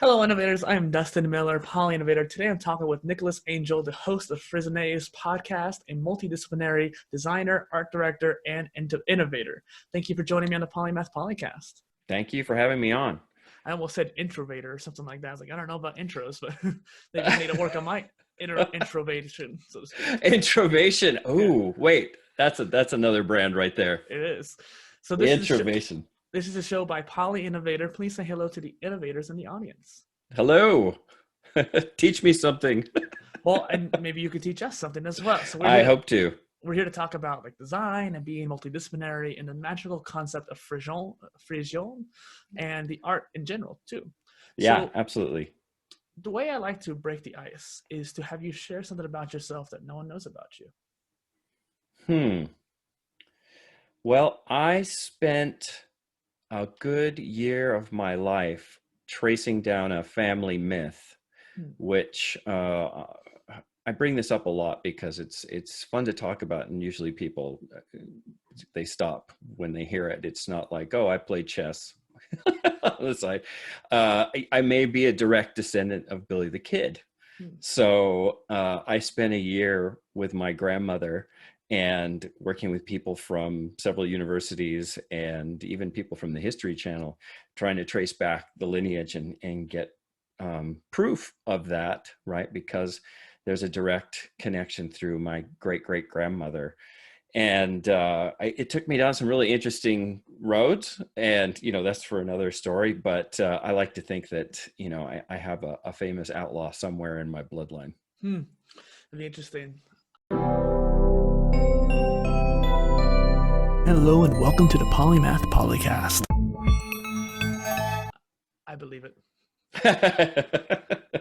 Hello, innovators. I am Dustin Miller, PolyInnovator. Today I'm talking with Nicholas Angel, the host of Frissonaise Podcast, a multidisciplinary designer, art director, and innovator. Thank you for joining me on the Polymath podcast. Thank you for having me on. I almost said introvator or something like that. I was like, I don't know about intros, but maybe I need to work on my introvation, so to speak. Introvation. Oh, wait, that's another brand right there. It is. So Introvation. This is a show by PolyInnovator. Please say hello to the innovators in the audience. Hello. Teach me something. Well, and maybe you could teach us something as well. So I hope to. We're here to talk about like design and being multidisciplinary and the magical concept of frisson and the art in general too. Yeah, so, absolutely. The way I like to break the ice is to have you share something about yourself that no one knows about you. Well, I spent a good year of my life tracing down a family myth, which I bring this up a lot because it's fun to talk about, and usually people, they stop when they hear it. It's not like, oh, I played chess. On the side. I may be a direct descendant of Billy the Kid. So I spent a year with my grandmother and working with people from several universities and even people from the History Channel, trying to trace back the lineage and get proof of that, right? Because there's a direct connection through my great-great-grandmother. And it took me down some really interesting roads, and, that's for another story. But I like to think that, I have a famous outlaw somewhere in my bloodline. That'd be interesting. Hello and welcome to the Polymath Podcast. I believe it.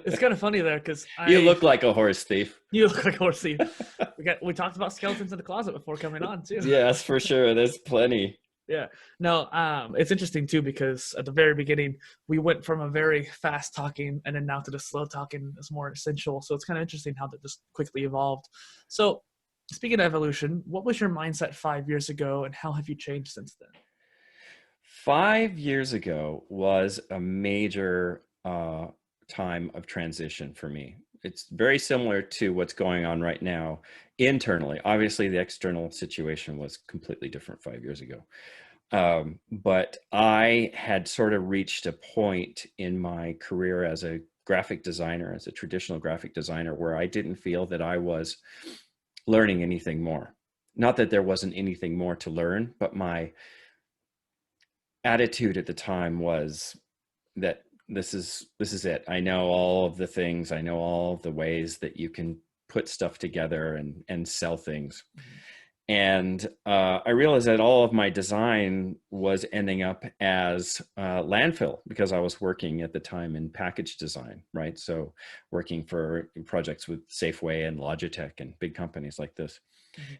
It's kind of funny there because you look like a horse thief. You look like a horse thief. We talked about skeletons in the closet before coming on too. Yes, for sure. There's plenty. Yeah. No, it's interesting too because at the very beginning we went from a very fast talking and then now to the slow talking is more essential. So it's kind of interesting how that just quickly evolved. So speaking of evolution, what was your mindset 5 years ago and how have you changed since then? 5 years ago was a major time of transition for me. It's very similar to what's going on right now internally. Obviously, the external situation was completely different 5 years ago. But I had sort of reached a point in my career as a graphic designer, as a traditional graphic designer, where I didn't feel that I was learning anything more. Not that there wasn't anything more to learn, but my attitude at the time was that this is it. I know all of the things. I know all of the ways that you can put stuff together and sell things. And I realized that all of my design was ending up as landfill because I was working at the time in package design, right? So working for projects with Safeway and Logitech and big companies like this.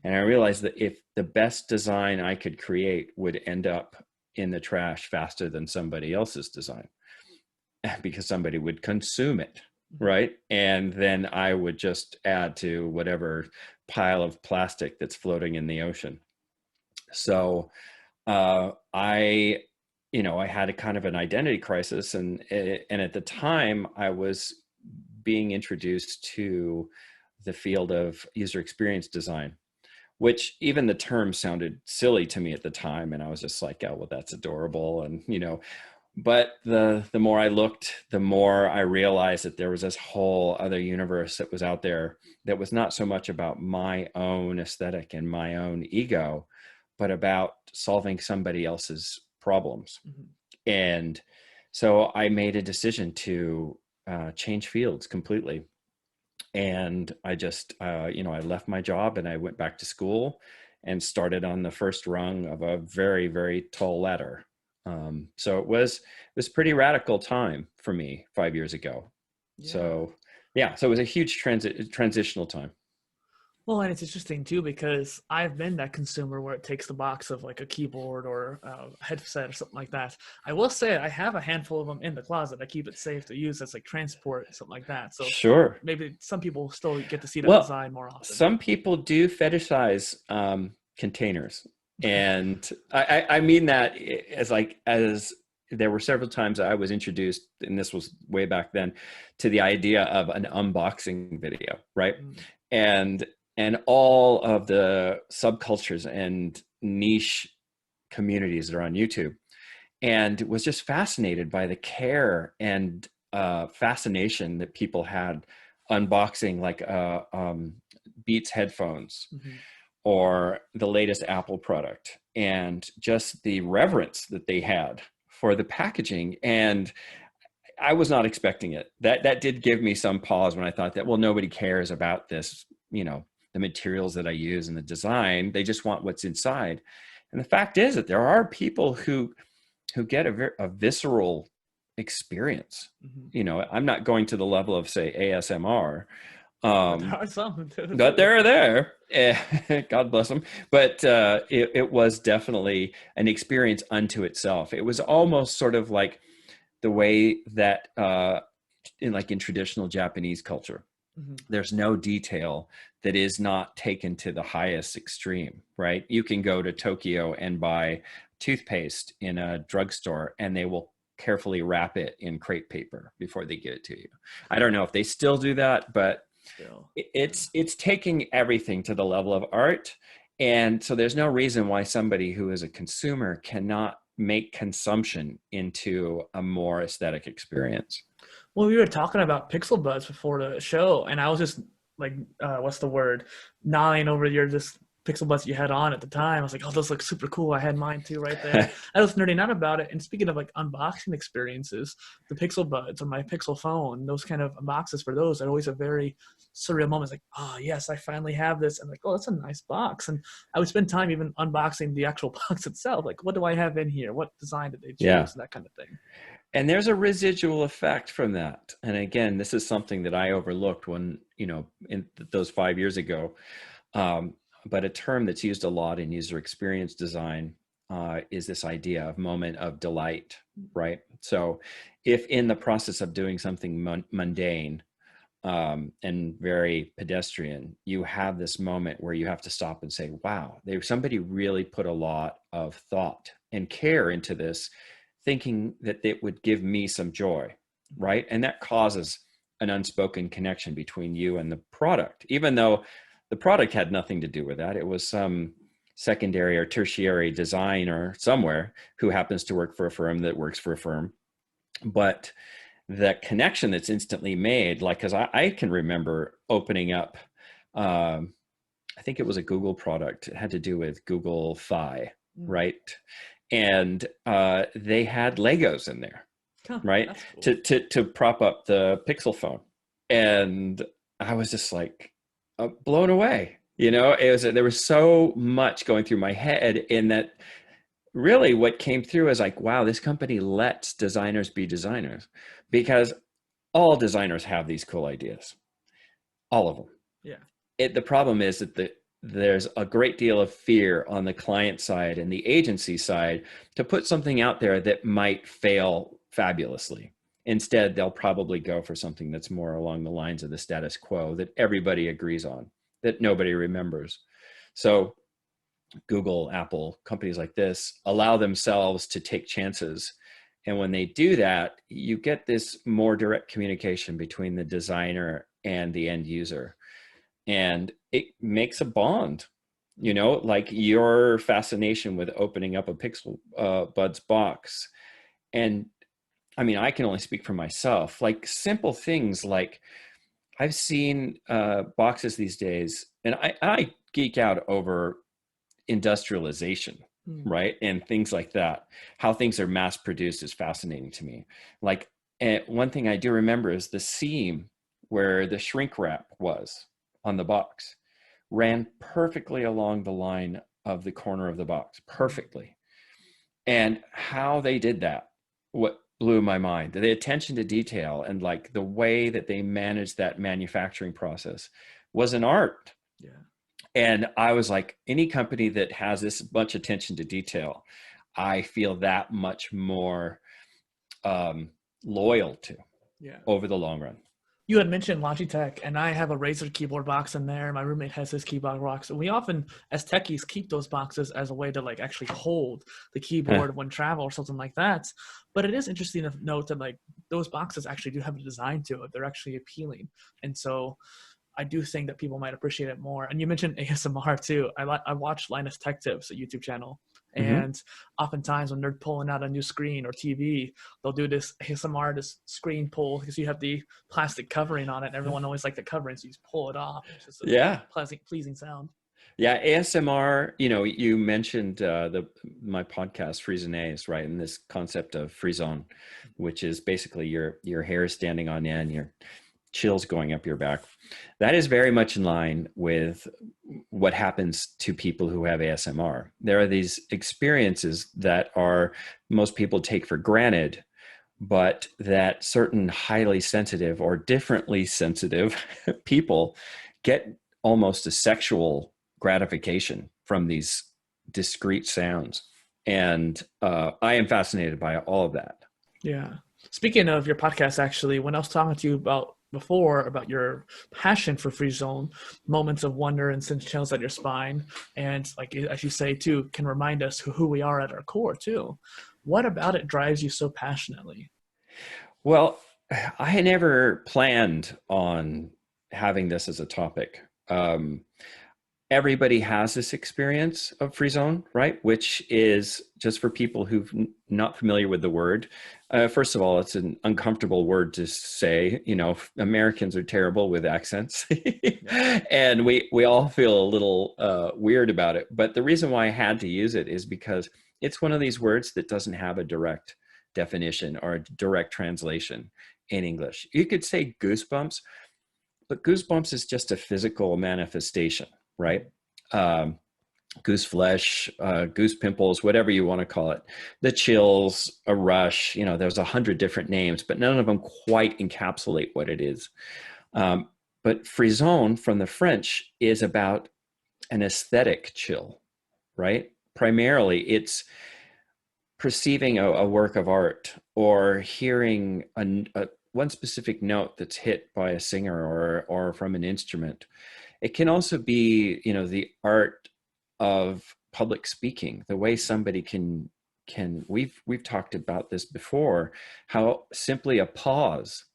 And I realized that if the best design I could create would end up in the trash faster than somebody else's design, because somebody would consume it, right? And then I would just add to whatever pile of plastic that's floating in the ocean. So I had a kind of an identity crisis, and at the time I was being introduced to the field of user experience design, which even the term sounded silly to me at the time. And I was just like, oh, well, that's adorable. And, but the more I looked, the more I realized that there was this whole other universe that was out there that was not so much about my own aesthetic and my own ego, but about solving somebody else's problems. And so I made a decision to change fields completely. And I just, I left my job and I went back to school and started on the first rung of a very, very tall ladder. So it was pretty radical time for me 5 years ago. Yeah. So it was a huge transitional time. Well, and it's interesting too, because I've been that consumer where it takes the box of like a keyboard or a headset or something like that. I will say I have a handful of them in the closet. I keep it safe to use as like transport, something like that. So sure, maybe some people still get to see the design more often. Some people do fetishize containers. And I mean that as there were several times I was introduced, and this was way back then, to the idea of an unboxing video, right? And all of the subcultures and niche communities that are on YouTube, and was just fascinated by the care and fascination that people had unboxing like Beats headphones or the latest Apple product, and just the reverence that they had for the packaging. And I was not expecting it. That did give me some pause when I thought that, well, nobody cares about this, you know, the materials that I use and the design. They just want what's inside. And the fact is that there are people who get a visceral experience. You know, I'm not going to the level of, say, ASMR. But there are some. But they're there. God bless them. But it was definitely an experience unto itself. It was almost sort of like the way that in traditional Japanese culture, there's no detail that is not taken to the highest extreme, right? You can go to Tokyo and buy toothpaste in a drugstore, and they will carefully wrap it in crepe paper before they give it to you. I don't know if they still do that, but it's taking everything to the level of art. And so there's no reason why somebody who is a consumer cannot make consumption into a more aesthetic experience. Well, we were talking about pixel buds before the show, and I was just like, what's the word? Gnawing over your just pixel buds you had on at the time. I was like, oh, those look super cool. I had mine too right there. I was nerding out about it. And speaking of like unboxing experiences, the pixel buds on my Pixel phone, those kind of unboxes for those are always a very surreal moment. It's like, oh yes, I finally have this. I'm like, oh, that's a nice box. And I would spend time even unboxing the actual box itself. Like, what do I have in here? What design did they choose? Yeah. And that kind of thing. And there's a residual effect from that. And again, this is something that I overlooked when, in those 5 years ago. But a term that's used a lot in user experience design is this idea of moment of delight, right? So if in the process of doing something mundane and very pedestrian, you have this moment where you have to stop and say, wow, somebody really put a lot of thought and care into this, thinking that it would give me some joy, right? And that causes an unspoken connection between you and the product, even though the product had nothing to do with that. It was some secondary or tertiary designer somewhere who happens to work for a firm that works for a firm. But the connection that's instantly made, like, because I can remember opening up, I think it was a Google product. It had to do with Google Fi, right? And they had Legos in there, right? Cool. To prop up the Pixel phone. And I was just like, blown away. There was so much going through my head, in that really what came through is like, wow, this company lets designers be designers, because all designers have these cool ideas, all of them. Yeah. The problem is that there's a great deal of fear on the client side and the agency side to put something out there that might fail fabulously. Instead, they'll probably go for something that's more along the lines of the status quo that everybody agrees on, that nobody remembers. So Google, Apple, companies like this allow themselves to take chances. And when they do that, you get this more direct communication between the designer and the end user. And it makes a bond, like your fascination with opening up a Pixel Buds box. And I mean, I can only speak for myself, like simple things like I've seen boxes these days, and I geek out over industrialization, right? And things like that. How things are mass produced is fascinating to me. Like, one thing I do remember is the seam where the shrink wrap was on the box ran perfectly along the line of the corner of the box, perfectly. And how they did that, what blew my mind, the attention to detail and like the way that they managed that manufacturing process was an art. Yeah. And I was like, any company that has this much attention to detail, I feel that much more loyal to over the long run. You had mentioned Logitech, and I have a Razer keyboard box in there. My roommate has his keyboard box, and we often, as techies, keep those boxes as a way to like actually hold the Huh. keyboard when travel or something like that. But it is interesting to note that like those boxes actually do have a design to it. They're actually appealing, and so I do think that people might appreciate it more. And you mentioned ASMR too. I watch Linus Tech Tips, a YouTube channel, Hmm. and oftentimes when they're pulling out a new screen or TV, they'll do this ASMR, this screen pull, because you have the plastic covering on it. And everyone always like the covering, so you just pull it off. It's just a Yeah. pleasing sound. Yeah, ASMR, you mentioned my podcast Frissonaise, right? And this concept of frisson, which is basically your hair standing on end, your chills going up your back. That is very much in line with what happens to people who have ASMR. There are these experiences that are most people take for granted, but that certain highly sensitive or differently sensitive people get almost a sexual gratification from these discrete sounds. And I am fascinated by all of that. Yeah. Speaking of your podcast, actually, when I was talking to you about before about your passion for free zone, moments of wonder and sense chills at your spine, and like as you say too, can remind us who we are at our core too. What about it drives you so passionately? Well, I never planned on having this as a topic. Everybody has this experience of free zone, right? Which is, just for people who've not familiar with the word. First of all, it's an uncomfortable word to say. Americans are terrible with accents, and we all feel a little weird about it. But the reason why I had to use it is because it's one of these words that doesn't have a direct definition or a direct translation in English. You could say goosebumps, but goosebumps is just a physical manifestation, right? Um, Goose flesh, goose pimples, whatever you want to call it. The chills, a rush, there's 100 different names, but none of them quite encapsulate what it is. But frisson from the French is about an aesthetic chill, right? Primarily, it's perceiving a work of art or hearing one specific note that's hit by a singer or from an instrument. It can also be, the art of public speaking, the way somebody can we've talked about this before, how simply a pause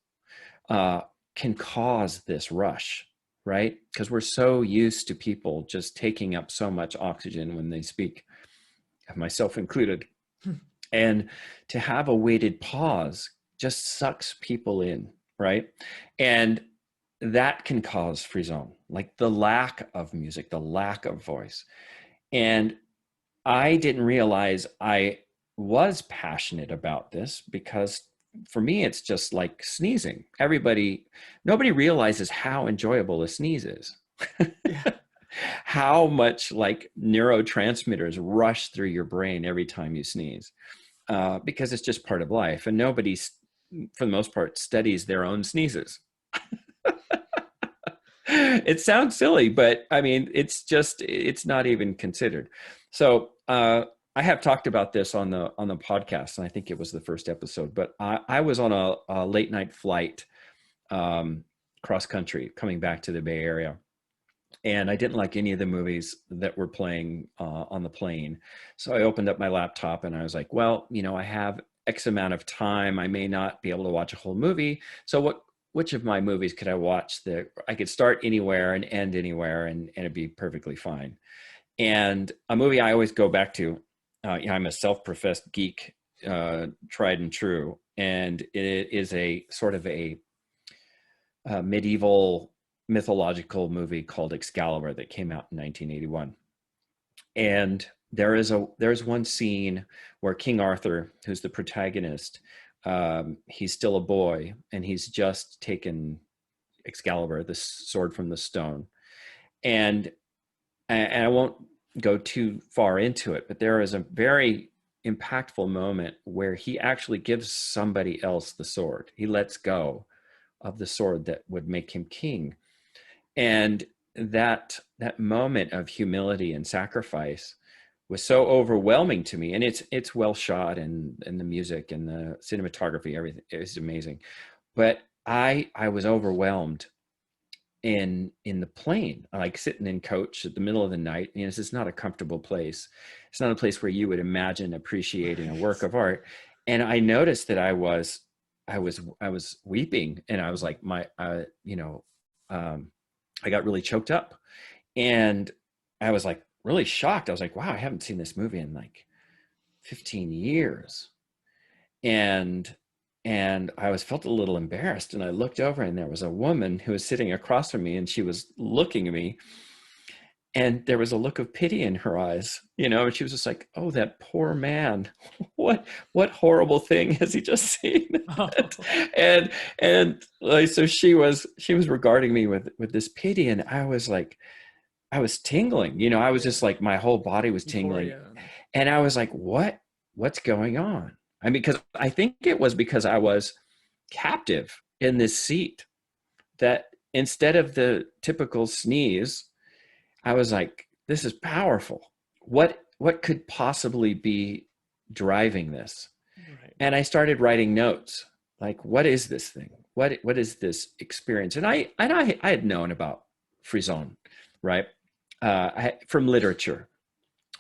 uh, can cause this rush, right? Because we're so used to people just taking up so much oxygen when they speak, myself included. And to have a weighted pause just sucks people in, right? And that can cause frisson, like the lack of music, the lack of voice. And I didn't realize I was passionate about this because for me, it's just like sneezing. Nobody realizes how enjoyable a sneeze is. Yeah. How much like neurotransmitters rush through your brain every time you sneeze, because it's just part of life. And nobody, for the most part, studies their own sneezes. It sounds silly, but I mean, it's not even considered. So I have talked about this on the podcast, and I think it was the first episode. But I was on a late night flight, cross country, coming back to the Bay Area, and I didn't like any of the movies that were playing on the plane. So I opened up my laptop and I was like, well, I have X amount of time. I may not be able to watch a whole movie. So which of my movies could I watch that I could start anywhere and end anywhere and it'd be perfectly fine? And a movie I always go back to, I'm a self-professed geek, tried and true. And it is a sort of a medieval mythological movie called Excalibur that came out in 1981. And there's one scene where King Arthur, who's the protagonist, he's still a boy and he's just taken Excalibur, the sword from the stone. And I won't go too far into it, but there is a very impactful moment where he actually gives somebody else the sword. He lets go of the sword that would make him king. And that moment of humility and sacrifice was so overwhelming to me. And it's well shot, and the music and the cinematography, everything is amazing. But I was overwhelmed in the plane, like sitting in coach at the middle of the night. You know, this is not a comfortable place. It's not a place where you would imagine appreciating a work of art. And I noticed that I was weeping, and I was like, I got really choked up, and I was like really shocked. I was like, wow, I haven't seen this movie in like 15 years. And I felt a little embarrassed, and I looked over, and there was a woman who was sitting across from me, and she was looking at me, and there was a look of pity in her eyes, you know, and she was just like, oh, that poor man. What horrible thing has he just seen? Oh. and like, so she was regarding me with this pity, and I was like, I was tingling, you know, I was just like, my whole body was tingling. Euphoria. And I was like, what's going on? I mean, because I think it was because I was captive in this seat, that instead of the typical sneeze, I was like, this is powerful. What could possibly be driving this? Right. And I started writing notes, like, what is this thing? What is this experience? And I had known about Frisson, right? From literature,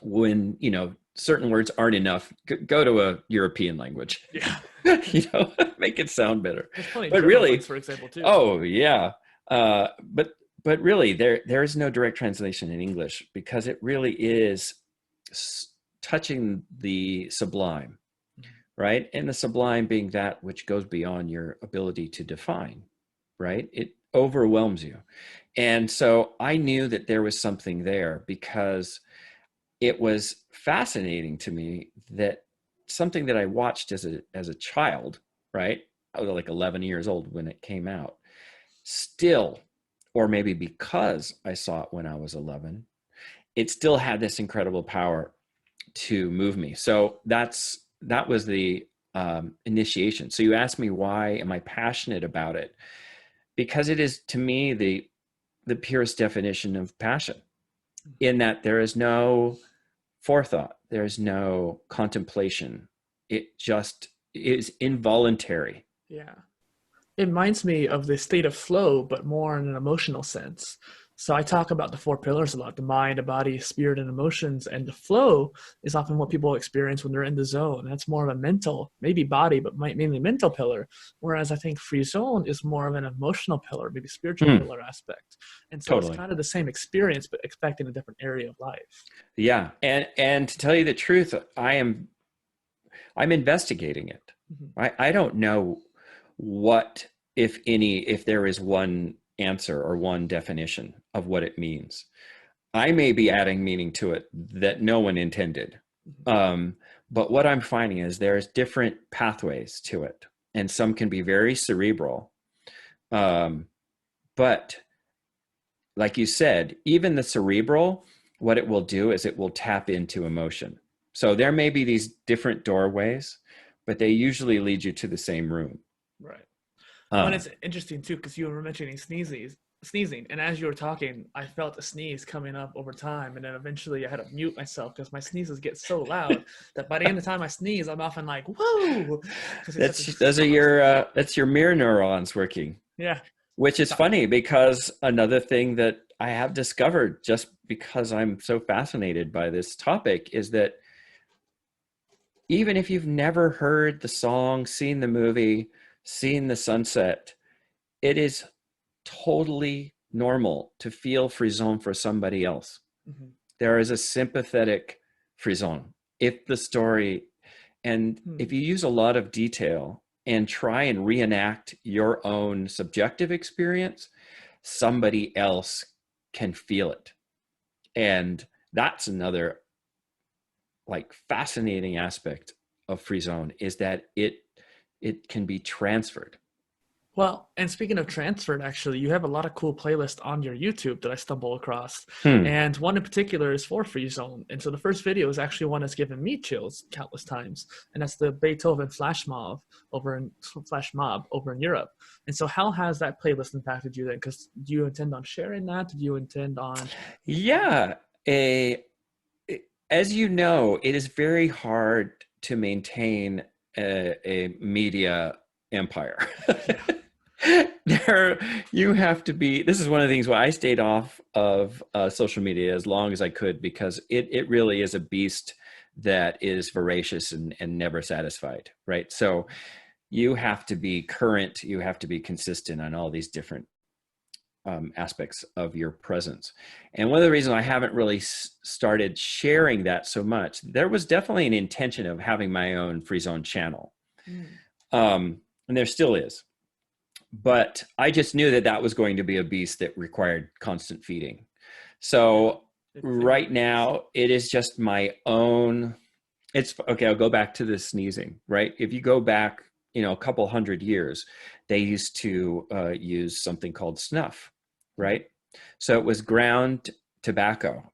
when, you know, certain words aren't enough, go to a European language. Yeah. You know, make it sound better. There's plenty of But German really, words, for example, too. oh yeah. But really, there is no direct translation in English, because it really is touching the sublime, right? And the sublime being that which goes beyond your ability to define, right? It overwhelms you. And so I knew that there was something there, because it was fascinating to me that something that I watched as a child, right? I was like 11 years old when it came out. Still, or maybe because I saw it when I was 11, it still had this incredible power to move me. So that was the initiation. So you asked me, why am I passionate about it? Because it is, to me, the purest definition of passion, in that there is no forethought, there is no contemplation. It just is involuntary. Yeah. It reminds me of the state of flow, but more in an emotional sense. So I talk about the four pillars a lot: the mind, the body, spirit, and emotions. And the flow is often what people experience when they're in the zone. That's more of a mental, maybe body, but mainly mental pillar. Whereas I think Frisson is more of an emotional pillar, maybe spiritual pillar aspect. And so Totally. It's kind of the same experience, but expecting a different area of life. Yeah. And to tell you the truth, I'm investigating it. Mm-hmm. I don't know what, if any, if there is one answer or one definition of what it means. I may be adding meaning to it that no one intended. But what I'm finding is there's different pathways to it, and some can be very cerebral. But like you said, even the cerebral, what it will do is it will tap into emotion. So there may be these different doorways, but they usually lead you to the same room. Right. And it's interesting too, because you were mentioning sneezing, and as you were talking, I felt a sneeze coming up over time, and then eventually I had to mute myself because my sneezes get so loud that by the end of the time I sneeze, I'm often like, "Whoa!" That's your mirror neurons working. Yeah. Which is funny, because another thing that I have discovered, just because I'm so fascinated by this topic, is that even if you've never heard the song, seen the movie, seen the sunset, it is totally normal to feel frisson for somebody else. Mm-hmm. There is a sympathetic frisson if the story, and if you use a lot of detail and try and reenact your own subjective experience, somebody else can feel it. And that's another like fascinating aspect of frisson, is that it can be transferred. Well, and speaking of transferred, actually, you have a lot of cool playlists on your YouTube that I stumble across. And one in particular is for Frisson. And so the first video is actually one that's given me chills countless times. And that's the Beethoven Flash Mob over in Europe. And so how has that playlist impacted you then? Because do you intend on sharing that? Do you intend on... Yeah. As you know, it is very hard to maintain a media empire. there, you have to be, this is one of the things why I stayed off of social media as long as I could, because it really is a beast that is voracious and never satisfied, right? So you have to be current, you have to be consistent on all these different aspects of your presence. And one of the reasons I haven't really started sharing that so much, there was definitely an intention of having my own Frisson channel. And there still is. But I just knew that that was going to be a beast that required constant feeding. So right now it is just my own, it's okay. I'll go back to the sneezing, right? If you go back, a couple hundred years, they used to use something called snuff, right? So it was ground tobacco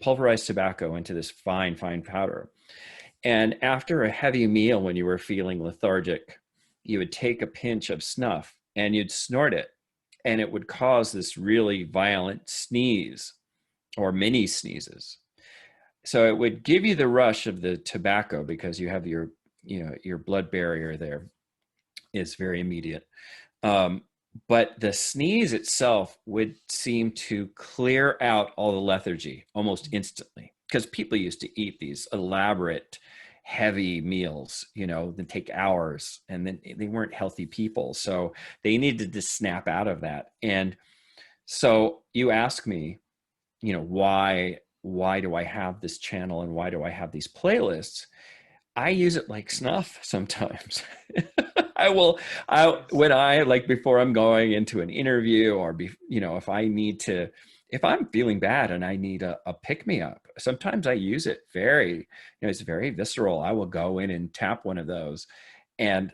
pulverized tobacco into this fine powder. And after a heavy meal, when you were feeling lethargic, you would take a pinch of snuff and you'd snort it, and it would cause this really violent sneeze or mini sneezes. So it would give you the rush of the tobacco because you have your blood barrier there is very immediate. But the sneeze itself would seem to clear out all the lethargy almost instantly, because people used to eat these elaborate, heavy meals, that take hours, and then they weren't healthy people. So they needed to snap out of that. And so you ask me, why do I have this channel and why do I have these playlists? I use it like snuff sometimes. Before I'm going into an interview, or if I'm feeling bad and I need a pick me up, sometimes I use it it's very visceral. I will go in and tap one of those. And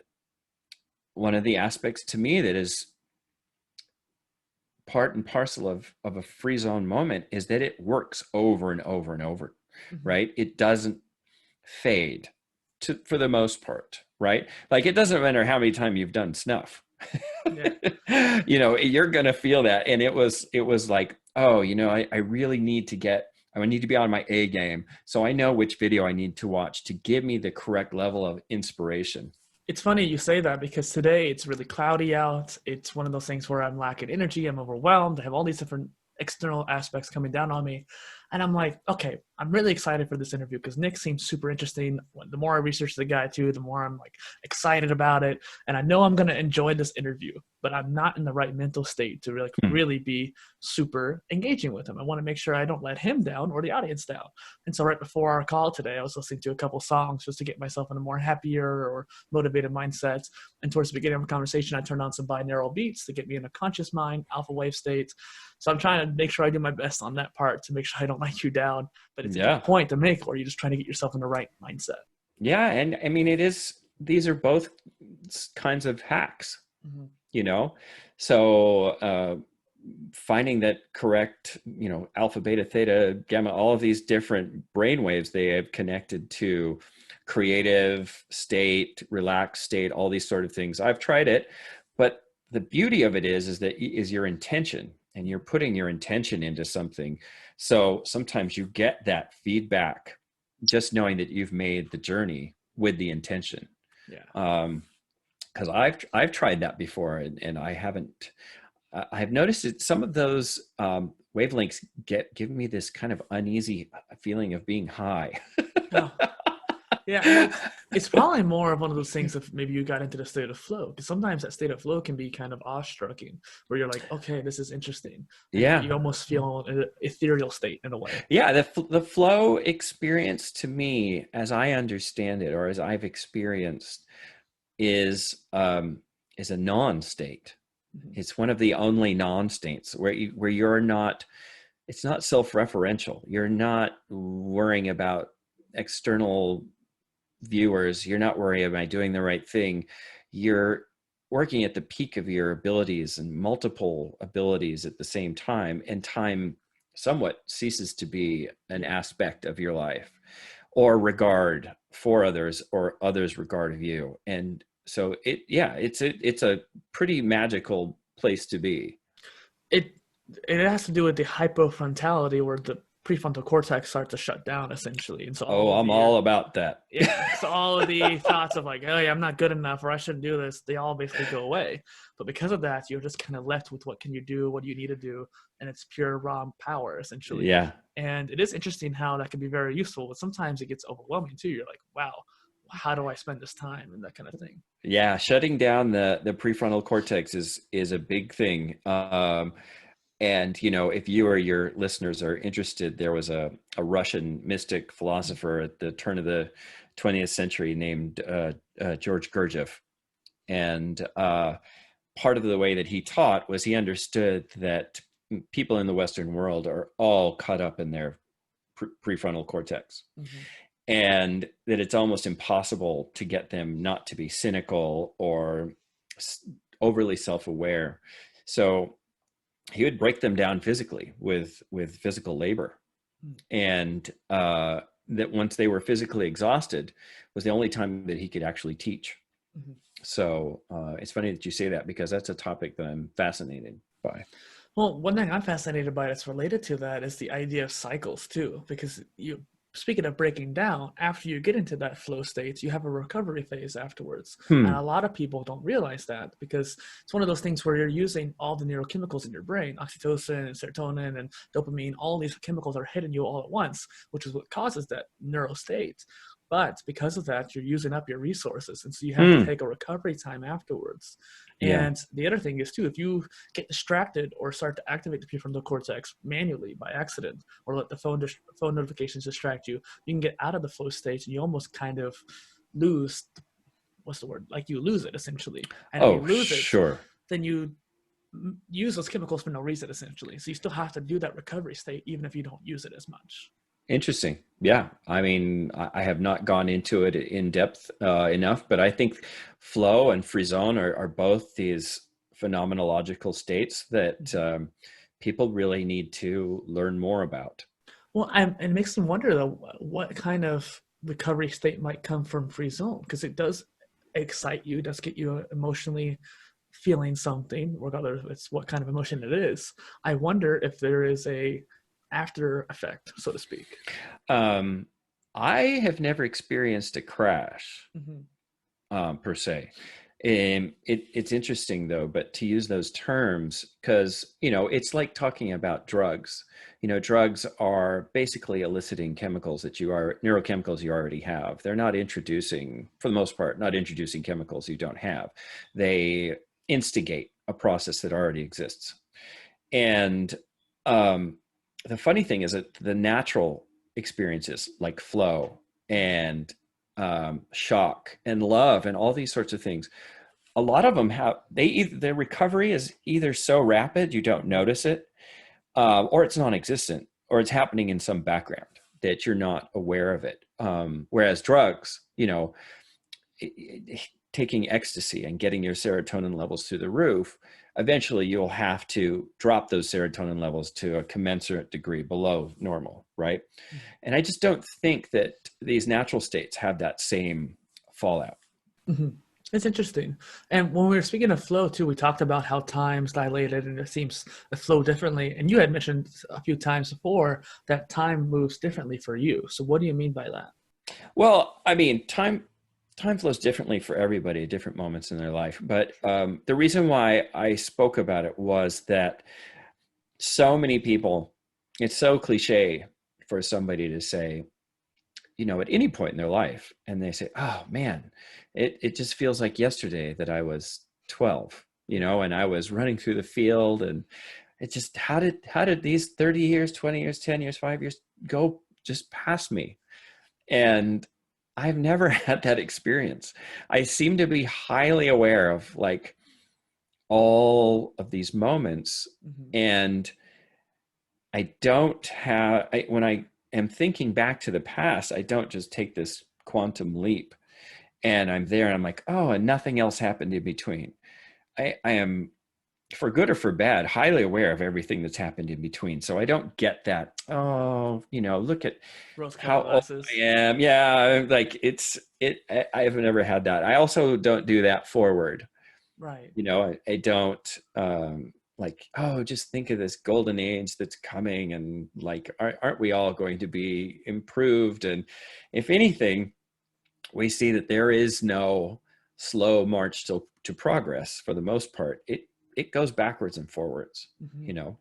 one of the aspects to me that is part and parcel of a Frisson moment is that it works over and over and over, right? It doesn't fade for the most part, right? Like, it doesn't matter how many times you've done snuff. Yeah. You're going to feel that. And it was like, oh, I really need to I need to be on my A game. So I know which video I need to watch to give me the correct level of inspiration. It's funny you say that, because today it's really cloudy out. It's one of those things where I'm lacking energy. I'm overwhelmed. I have all these different external aspects coming down on me. And I'm like, okay, I'm really excited for this interview because Nick seems super interesting. The more I research the guy too, the more I'm like excited about it. And I know I'm going to enjoy this interview, but I'm not in the right mental state to really be super engaging with him. I want to make sure I don't let him down or the audience down. And so right before our call today, I was listening to a couple songs just to get myself in a more happier or motivated mindset. And towards the beginning of the conversation, I turned on some binaural beats to get me in a conscious mind, alpha wave state. So I'm trying to make sure I do my best on that part to make sure I don't let you down. But it's a good point to make where you're just trying to get yourself in the right mindset. Yeah. And I mean, these are both kinds of hacks, So finding that correct, alpha, beta, theta, gamma, all of these different brain waves they have connected to creative state, relaxed state, all these sort of things. I've tried it, but the beauty of it is your intention, and you're putting your intention into something. So sometimes you get that feedback just knowing that you've made the journey with the intention. Yeah. Because I've tried that before, and I've noticed that some of those wavelengths give me this kind of uneasy feeling of being high. Oh. Yeah, it's probably more of one of those things if maybe you got into the state of flow, because sometimes that state of flow can be kind of awe-striking, where you're like, okay, this is interesting. And yeah, you almost feel an ethereal state in a way. Yeah, the flow experience, to me, as I understand it, or as I've experienced, is a non-state. It's one of the only non-states where you're not. It's not self-referential. You're not worrying about external viewers. You're not worried, am I doing the right thing? You're working at the peak of your abilities and multiple abilities at the same time, and time somewhat ceases to be an aspect of your life, or regard for others, or others' regard of you. And so it's a pretty magical place to be. It has to do with the hypofrontality, where the prefrontal cortex starts to shut down essentially. And so I'm all about that. Yeah. So all of the thoughts of like, oh yeah, I'm not good enough or I shouldn't do this, they all basically go away. But because of that, you're just kind of left with what can you do, what do you need to do, and it's pure raw power essentially. Yeah. And it is interesting how that can be very useful, but sometimes it gets overwhelming too. You're like, wow, how do I spend this time and that kind of thing. Yeah, shutting down the prefrontal cortex is a big thing. And if you or your listeners are interested, there was a Russian mystic philosopher at the turn of the 20th century named George Gurdjieff, and part of the way that he taught was he understood that people in the Western world are all caught up in their prefrontal cortex. Mm-hmm. And that it's almost impossible to get them not to be cynical or overly self-aware. So he would break them down physically with physical labor. And that once they were physically exhausted was the only time that he could actually teach. Mm-hmm. So it's funny that you say that, because that's a topic that I'm fascinated by. Well, one thing I'm fascinated by that's related to that is the idea of cycles too, because speaking of breaking down, after you get into that flow state, you have a recovery phase afterwards. And a lot of people don't realize that, because it's one of those things where you're using all the neurochemicals in your brain, oxytocin and serotonin and dopamine, all these chemicals are hitting you all at once, which is what causes that neural state. But because of that, you're using up your resources. And so you have to take a recovery time afterwards. And the other thing is too, if you get distracted or start to activate the prefrontal cortex manually by accident, or let the phone notifications distract you, you can get out of the flow state and you almost kind of lose, like you lose it essentially. And if you lose it, then you use those chemicals for no reason essentially. So you still have to do that recovery state even if you don't use it as much. Interesting. Yeah. I mean, I have not gone into it in depth enough, but I think flow and frisson are both these phenomenological states that people really need to learn more about. Well, it makes me wonder though, what kind of recovery state might come from frisson, because it does excite you, does get you emotionally feeling something, regardless of it's what kind of emotion it is. I wonder if there is a after effect, so to speak. I have never experienced a crash per se. It's interesting though, but to use those terms, because it's like talking about drugs. Drugs are basically eliciting chemicals neurochemicals you already have. They're not introducing, for the most part, chemicals you don't have. They instigate a process that already exists. And the funny thing is that the natural experiences like flow and shock and love and all these sorts of things, a lot of them their recovery is either so rapid you don't notice it, or it's non-existent, or it's happening in some background that you're not aware of it. Whereas drugs, taking ecstasy and getting your serotonin levels through the roof, eventually you'll have to drop those serotonin levels to a commensurate degree below normal, right? Mm-hmm. And I just don't think that these natural states have that same fallout. Mm-hmm. It's interesting. And when we were speaking of flow too, we talked about how time's dilated and it seems to flow differently. And you had mentioned a few times before that time moves differently for you. So what do you mean by that? Well, I mean, time flows differently for everybody at different moments in their life. But the reason why I spoke about it was that so many people, it's so cliche for somebody to say, at any point in their life, and they say, oh man, it just feels like yesterday that I was 12, and I was running through the field, and it just, how did these 30 years, 20 years, 10 years, 5 years go just past me? And I've never had that experience. I seem to be highly aware of like all of these moments. And I don't have, when I am thinking back to the past, I don't just take this quantum leap and I'm there and I'm like, oh, and nothing else happened in between. I am, for good or for bad, highly aware of everything that's happened in between. So I don't get that, look at how old I am. Yeah, like I have never had that. I also don't do that forward. Right. I don't, like, oh, just think of this golden age that's coming, and like, aren't we all going to be improved? And if anything, we see that there is no slow march to progress. For the most part, it goes backwards and forwards, Mm-hmm. you know.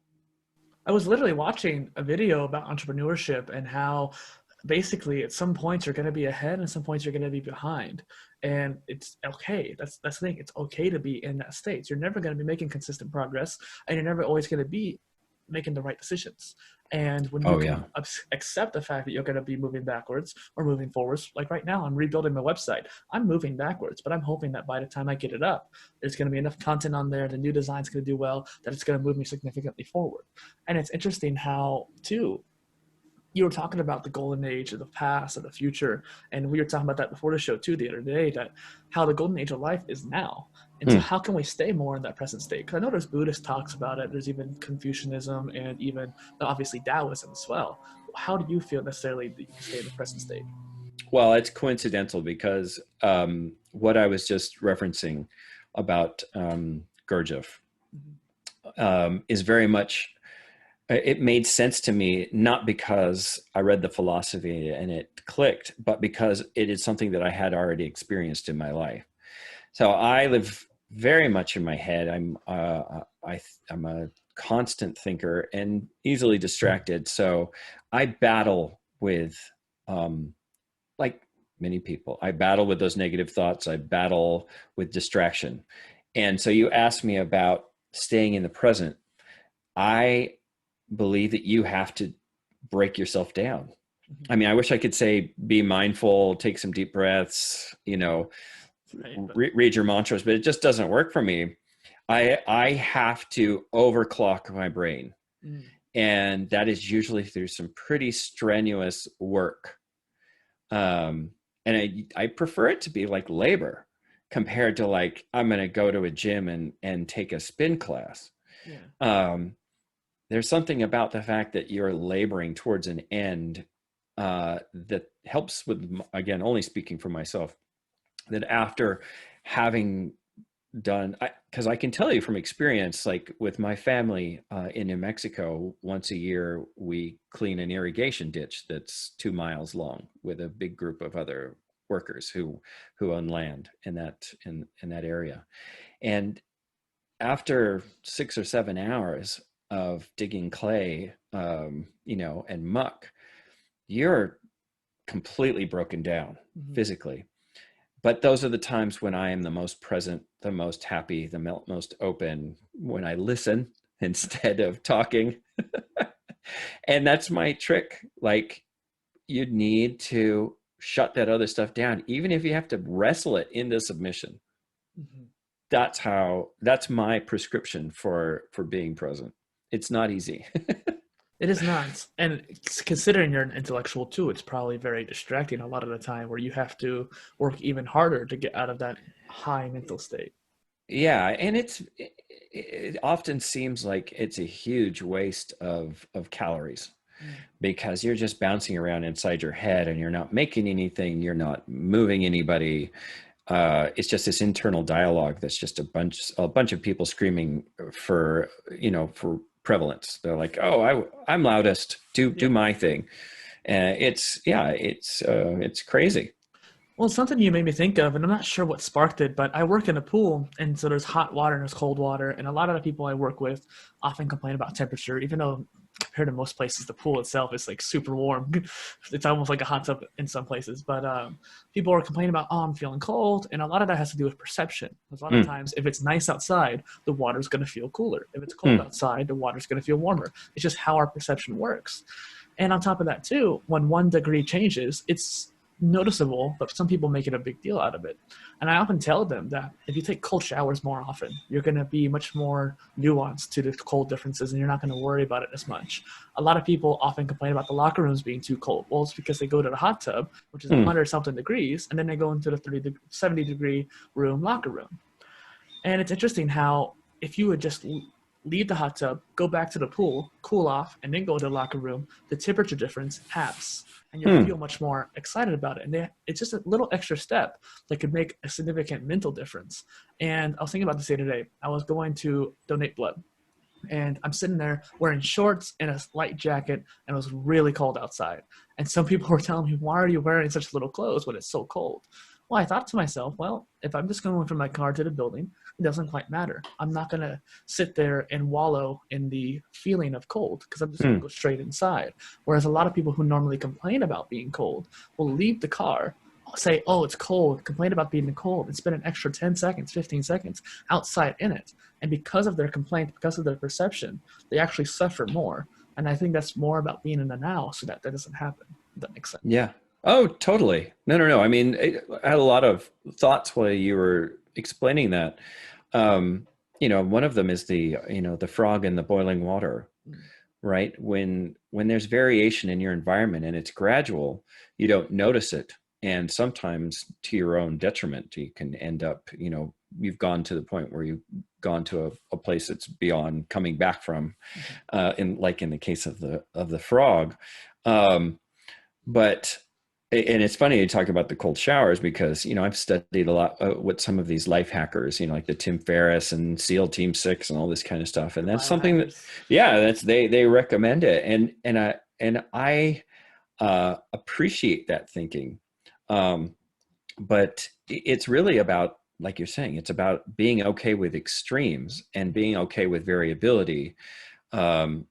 I was literally watching a video about entrepreneurship and how basically at some points you're going to be ahead and some points you're going to be behind, and it's okay. That's the thing. It's okay to be in that state. You're never going to be making consistent progress, and you're never always going to be making the right decisions. And when you Oh can yeah. accept the fact that you're going to be moving backwards or moving forwards, like right now, I'm rebuilding my website. I'm moving backwards, but I'm hoping that by the time I get it up, there's going to be enough content on there, the new design's going to do well, that it's going to move me significantly forward. And it's interesting how, too, you were talking about the golden age of the past and the future, and we were talking about that before the show too the other day, that how the golden age of life is now. And so how can we stay more in that present state? Because I know there's Buddhist talks about it, there's even Confucianism, and even obviously Taoism as well. How do you feel necessarily that you can stay in the present state? Well, it's coincidental because what I was just referencing about Gurdjieff is very much, it made sense to me, not because I read the philosophy and it clicked, but because it is something that I had already experienced in my life. So I live very much in my head. I'm a constant thinker and easily distracted. So I battle with, like many people, I battle with those negative thoughts. I battle with distraction. And so you asked me about staying in the present. I believe that you have to break yourself down. I mean, I wish I could say, be mindful, take some deep breaths, you know, Right, read your mantras, but it just doesn't work for me. I have to overclock my brain. And that is usually through some pretty strenuous work. And I prefer it to be like labor compared to like, I'm going to go to a gym and take a spin class. yeah. There's something about the fact that you're laboring towards an end that helps with, again, only speaking for myself, that after having done, because I can tell you from experience, like with my family in New Mexico, once a year, we clean an irrigation ditch that's 2 miles long with a big group of other workers who own land in that area. And after 6 or 7 hours of digging clay, you know, and muck, you're completely broken down physically. But those are the times when I am the most present, the most happy, the most open, when I listen instead of talking. And that's my trick. Like, you need to shut that other stuff down, even if you have to wrestle it into submission. That's my prescription for being present. It's not easy. It is not. And considering you're an intellectual too, it's probably very distracting a lot of the time, where you have to work even harder to get out of that high mental state. Yeah, and it often seems like it's a huge waste of calories, because you're just bouncing around inside your head and you're not making anything, you're not moving anybody. It's just this internal dialogue that's just a bunch of people screaming for, you know, for prevalence. They're like, oh, I'm loudest, do my thing. It's crazy. Well, it's something you made me think of, and I'm not sure what sparked it, but I work in a pool, and so there's hot water and there's cold water, and a lot of the people I work with often complain about temperature, even though compared to most places, the pool itself is like super warm. It's almost like a hot tub in some places, but people are complaining about, oh, I'm feeling cold, and a lot of that has to do with perception. Because a lot of times, if it's nice outside, the water's going to feel cooler. If it's cold outside, the water's going to feel warmer. It's just how our perception works. And on top of that, too, when 1 degree changes, it's noticeable, but some people make it a big deal out of it. And I often tell them that if you take cold showers more often, you're going to be much more nuanced to the cold differences, and you're not going to worry about it as much. A lot of people often complain about the locker rooms being too cold. Well, it's because they go to the hot tub, which is 100 something degrees, and then they go into the 70 degree locker room. And it's interesting how if you would just leave the hot tub, go back to the pool, cool off, and then go to the locker room, the temperature difference halves, and you'll feel much more excited about it. And it's just a little extra step that could make a significant mental difference. And I was thinking about this the other day. I was going to donate blood, and I'm sitting there wearing shorts and a light jacket, and it was really cold outside. And some people were telling me, why are you wearing such little clothes when it's so cold? Well, I thought to myself, well, if I'm just going from my car to the building, it doesn't quite matter. I'm not going to sit there and wallow in the feeling of cold because I'm just going to go straight inside. Whereas a lot of people who normally complain about being cold will leave the car, say, oh, it's cold, complain about being cold, and spend an extra 10 seconds, 15 seconds outside in it. And because of their complaint, because of their perception, they actually suffer more. And I think that's more about being in the now so that doesn't happen. If that makes sense. Yeah. Oh, totally. No. I mean, I had a lot of thoughts while you were explaining that. One of them is the frog in the boiling water, right? When there's variation in your environment and it's gradual, you don't notice it. And sometimes to your own detriment, you can end up, you've gone to the point where you've gone to a place that's beyond coming back from, in the case of the frog. But it's funny you talk about the cold showers because, I've studied a lot with some of these life hackers, like the Tim Ferriss and SEAL Team 6 and all this kind of stuff. And that's something that, they recommend it. And I appreciate that thinking. But it's really about, like you're saying, it's about being okay with extremes and being okay with variability, and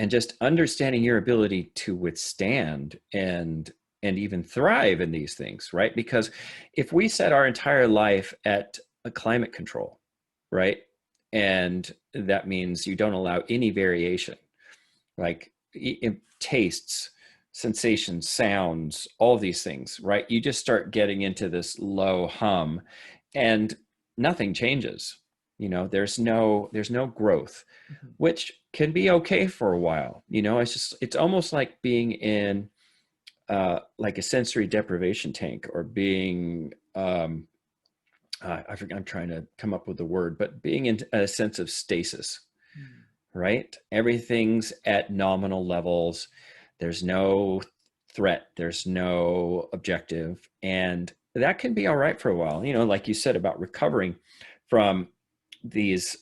just understanding your ability to withstand and even thrive in these things, right? Because if we set our entire life at a climate control, right? And that means you don't allow any variation, like tastes, sensations, sounds, all these things, right? You just start getting into this low hum and nothing changes. There's no growth, which can be okay for a while. It's almost like being in like a sensory deprivation tank, or being, I forget, I'm trying to come up with the word, but being in a sense of stasis, right? Everything's at nominal levels. There's no threat. There's no objective. And that can be all right for a while, like you said about recovering from these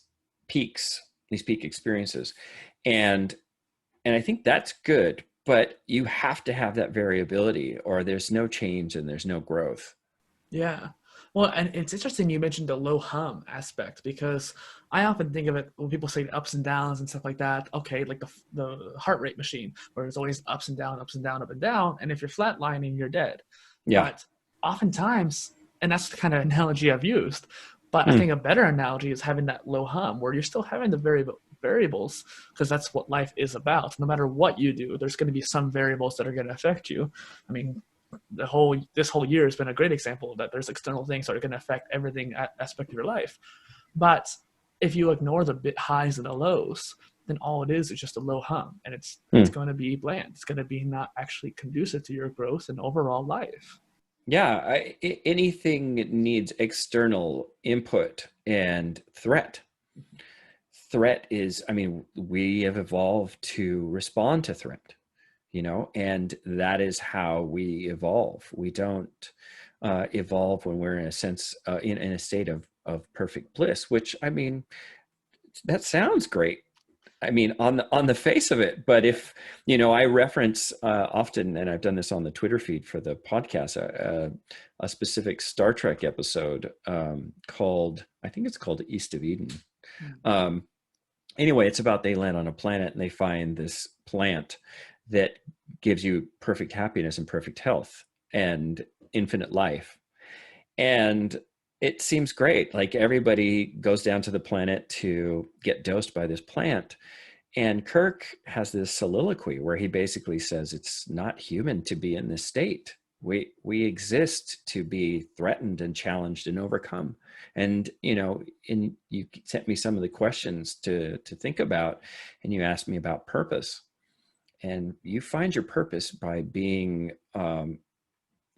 peak experiences. And I think that's good, but you have to have that variability or there's no change and there's no growth. Yeah. Well, and it's interesting you mentioned the low hum aspect, because I often think of it when people say ups and downs and stuff like that. Okay, like the heart rate machine, where it's always ups and down, up and down. And if you're flatlining, you're dead. Yeah. But oftentimes, and that's the kind of analogy I've used, but I think a better analogy is having that low hum where you're still having the variables, because that's what life is about. No matter what you do, there's going to be some variables that are going to affect you. I mean, this whole year has been a great example that there's external things that are going to affect everything aspect of your life. But if you ignore the bit highs and the lows, then all it is just a low hum, and it's going to be bland. It's going to be not actually conducive to your growth and overall life. Yeah, anything needs external input and threat. Threat is, we have evolved to respond to threat. And that is how we evolve. We don't evolve when we're in a sense, in a state of perfect bliss, which, that sounds great. On the face of it, but if, I reference often, and I've done this on the Twitter feed for the podcast, a specific Star Trek episode called East of Eden. Anyway, it's about they land on a planet and they find this plant that gives you perfect happiness and perfect health and infinite life. And it seems great. Like everybody goes down to the planet to get dosed by this plant. And Kirk has this soliloquy where he basically says, it's not human to be in this state. We exist to be threatened and challenged and overcome. And, and you sent me some of the questions to think about, and you asked me about purpose. And you find your purpose by being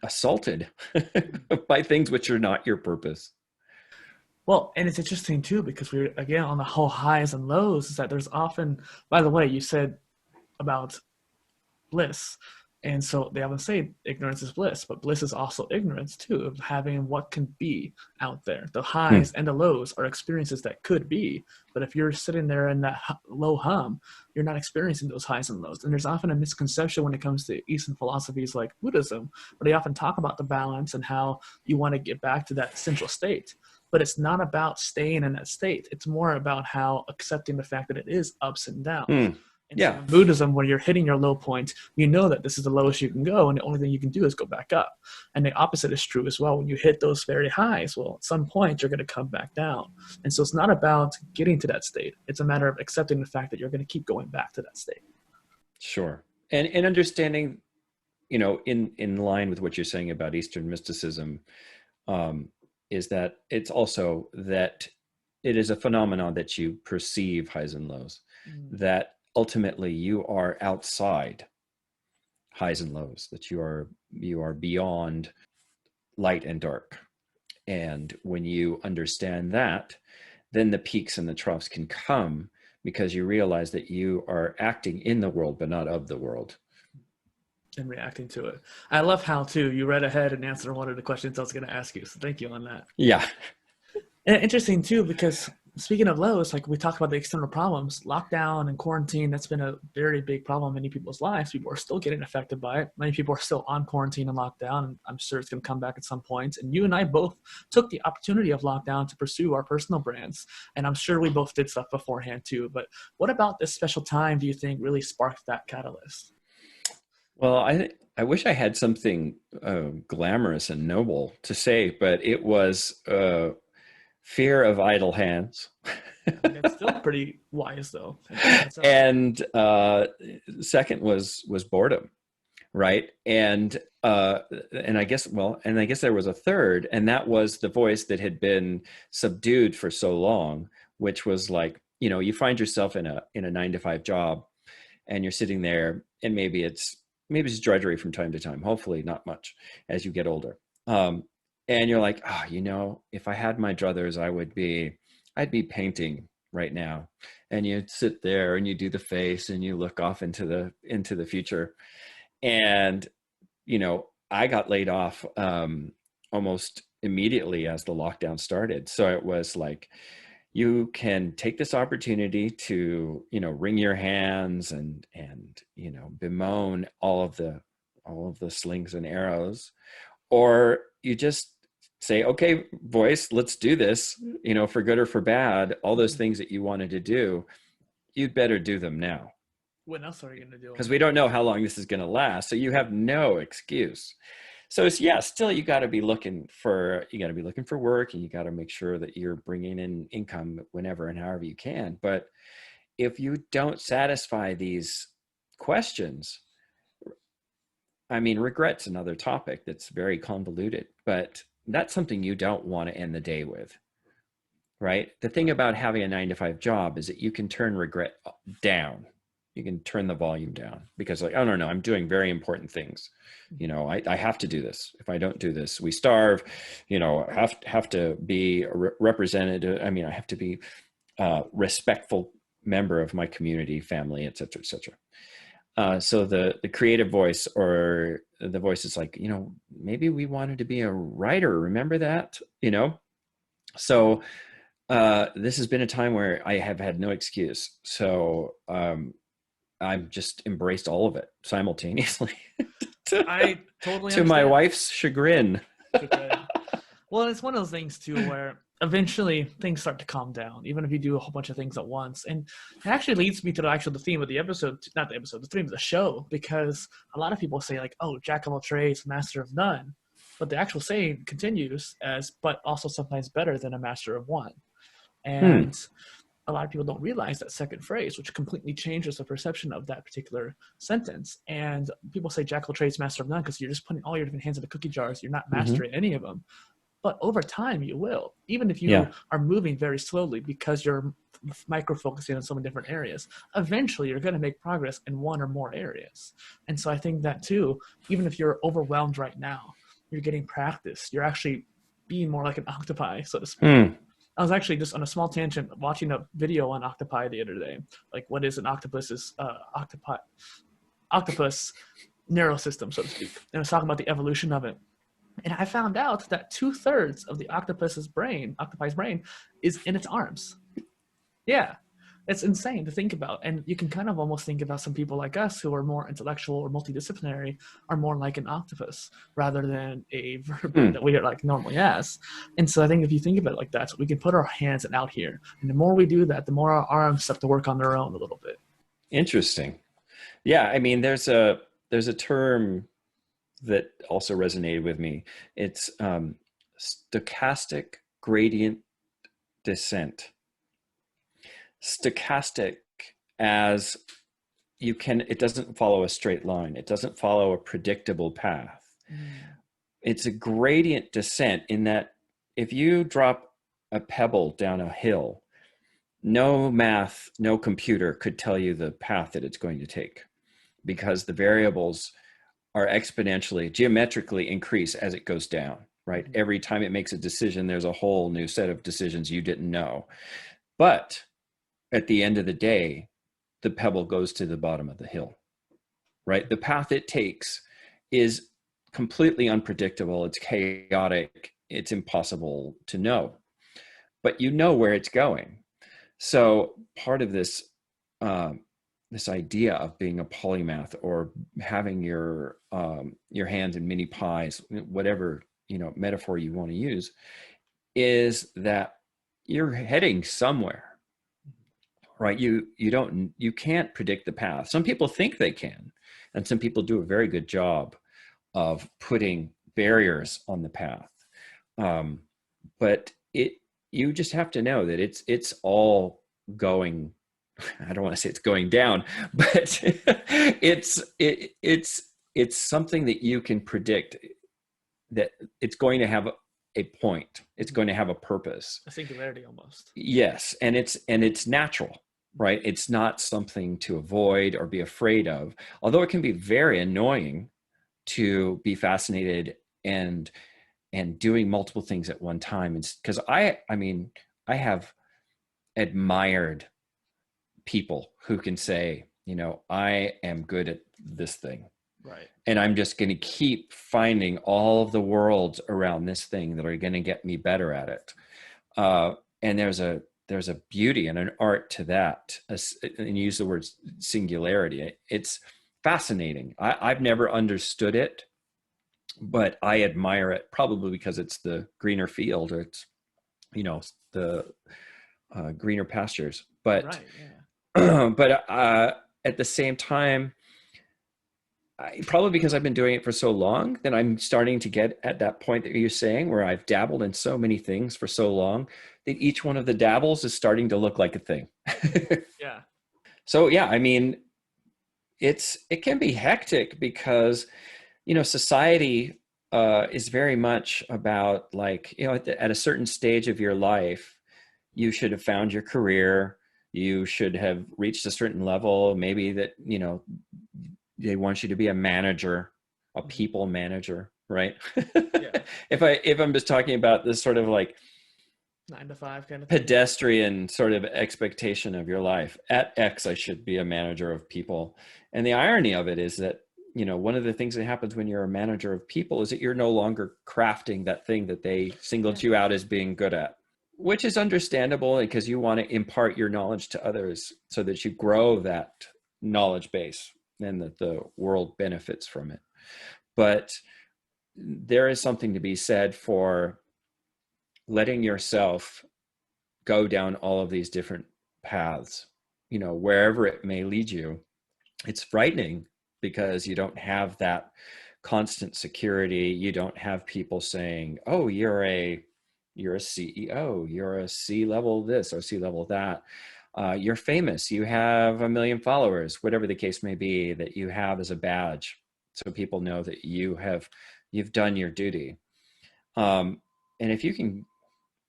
assaulted by things which are not your purpose. Well, and it's interesting too, because we're, again, on the whole highs and lows, is that there's often, by the way, you said about bliss, And so they often say ignorance is bliss, but bliss is also ignorance too, of having what can be out there. The highs and the lows are experiences that could be, but if you're sitting there in that low hum, you're not experiencing those highs and lows. And there's often a misconception when it comes to Eastern philosophies like Buddhism, where they often talk about the balance and how you want to get back to that central state. But it's not about staying in that state. It's more about how accepting the fact that it is ups and downs. And so in Buddhism, when you're hitting your low point, you know that this is the lowest you can go, and the only thing you can do is go back up. And the opposite is true as well. When you hit those very highs, well, at some point, you're going to come back down. And so it's not about getting to that state. It's a matter of accepting the fact that you're going to keep going back to that state. Sure. And understanding, you know, in line with what you're saying about Eastern mysticism, is that it's also that it is a phenomenon that you perceive highs and lows, that ultimately you are outside highs and lows, that you are beyond light and dark. And when you understand that, then the peaks and the troughs can come, because you realize that you are acting in the world, but not of the world. And reacting to it. I love how, too, you read ahead and answered one of the questions I was going to ask you. So thank you on that. Yeah. And interesting, too, because speaking of lows, like we talked about the external problems, lockdown and quarantine, that's been a very big problem in many people's lives. People are still getting affected by it. Many people are still on quarantine and lockdown, and I'm sure it's going to come back at some point. And you and I both took the opportunity of lockdown to pursue our personal brands. And I'm sure we both did stuff beforehand, too. But what about this special time do you think really sparked that catalyst? Well, I wish I had something glamorous and noble to say, but it was fear of idle hands. It's still pretty wise, though. And second was boredom, right? And I guess there was a third, and that was the voice that had been subdued for so long, which was like, you know, you find yourself in a 9-to-5 job, and you're sitting there, and maybe it's drudgery from time to time, hopefully not much as you get older. And you're like, oh, you know, if I had my druthers, I'd be painting right now. And you sit there and you do the face and you look off into the future. And, you know, I got laid off almost immediately as the lockdown started. So it was like, you can take this opportunity to, you know, wring your hands and, you know, bemoan all of the slings and arrows, or you just say, okay, voice, let's do this, you know, for good or for bad, all those things that you wanted to do, you'd better do them now. What else are you going to do? Because we don't know how long this is going to last. So you have no excuse. So it's, yeah, still you got to be looking for work, and you got to make sure that you're bringing in income whenever and however you can. But if you don't satisfy these questions, I mean, regret's another topic that's very convoluted, but that's something you don't want to end the day with, right? The thing about having a 9-to-5 job is that you can turn regret down. You can turn the volume down, because like, oh, no, I'm doing very important things. You know, I have to do this. If I don't do this, we starve. You know, have to be represented. I mean, I have to be a respectful member of my community, family, et cetera, et cetera. So the creative voice, or the voice is like, you know, maybe we wanted to be a writer. Remember that, you know? So this has been a time where I have had no excuse. So I've just embraced all of it simultaneously. I totally to my wife's chagrin. Well, it's one of those things too where eventually things start to calm down, even if you do a whole bunch of things at once. And it actually leads me to the theme of the episode, the theme of the show, because a lot of people say like, oh, jack of all trades, master of none. But the actual saying continues as, but also sometimes better than a master of one. And a lot of people don't realize that second phrase, which completely changes the perception of that particular sentence. And people say jack of all trades, master of none, because you're just putting all your different hands in the cookie jars. You're not mastering any of them. But over time, you will, even if you are moving very slowly, because you're micro-focusing on so many different areas. Eventually, you're going to make progress in one or more areas. And so I think that too, even if you're overwhelmed right now, you're getting practice. You're actually being more like an octopi, so to speak. I was actually just on a small tangent watching a video on octopi the other day. Like, what is an octopus? Octopus nerve system, so to speak. And I was talking about the evolution of it. And I found out that 2/3 of the octopus's octopi's brain, is in its arms. Yeah. It's insane to think about. And you can kind of almost think about some people like us who are more intellectual or multidisciplinary are more like an octopus rather than a vertebrate that we are like normally as. And so I think if you think about it like that, so we can put our hands out here. And the more we do that, the more our arms start to work on their own a little bit. Interesting. Yeah. I mean, there's a term that also resonated with me. It's stochastic gradient descent. Stochastic, as it doesn't follow a straight line. It doesn't follow a predictable path. It's a gradient descent in that if you drop a pebble down a hill, no math, no computer could tell you the path that it's going to take, because the variables are exponentially, geometrically increase as it goes down, right? Every time it makes a decision, there's a whole new set of decisions you didn't know. But at the end of the day, the pebble goes to the bottom of the hill, right? The path it takes is completely unpredictable. It's chaotic. It's impossible to know, but you know where it's going. So part of this, this idea of being a polymath, or having your hands in mini pies, whatever, metaphor you want to use, is that you're heading somewhere. Right? You can't predict the path. Some people think they can, and some people do a very good job of putting barriers on the path. But you just have to know that it's all going. I don't want to say it's going down, but it's something that you can predict, that it's going to have a point. It's going to have a purpose. A singularity almost. Yes, and it's natural. Right? It's not something to avoid or be afraid of, although it can be very annoying to be fascinated and doing multiple things at one time. Because I have admired people who can say, I am good at this thing. Right. And I'm just going to keep finding all of the worlds around this thing that are going to get me better at it. And there's a beauty and an art to that, and use the word singularity. It's fascinating. I've never understood it, but I admire it, probably because it's the greener field, or it's, the greener pastures. But, right, yeah. But at the same time, probably because I've been doing it for so long, that I'm starting to get at that point that you're saying, where I've dabbled in so many things for so long that each one of the dabbles is starting to look like a thing. Yeah. So yeah, I mean, it can be hectic, because, society is very much about, like, at a certain stage of your life, you should have found your career. You should have reached a certain level, maybe that, they want you to be a manager, a people manager, right? Yeah. If I'm just talking about this sort of like 9 to 5 kind of thing. Pedestrian sort of expectation of your life, at X, I should be a manager of people. And the irony of it is that, one of the things that happens when you're a manager of people is that you're no longer crafting that thing that they singled you out as being good at, which is understandable, because you want to impart your knowledge to others so that you grow that knowledge base, and that the world benefits from it. But there is something to be said for letting yourself go down all of these different paths, wherever it may lead you. It's frightening, because you don't have that constant security. You don't have people saying, oh, you're a CEO, you're a C-level this or C-level that. You're famous, you have 1 million followers, whatever the case may be, that you have as a badge, so people know that you've done your duty. And if you can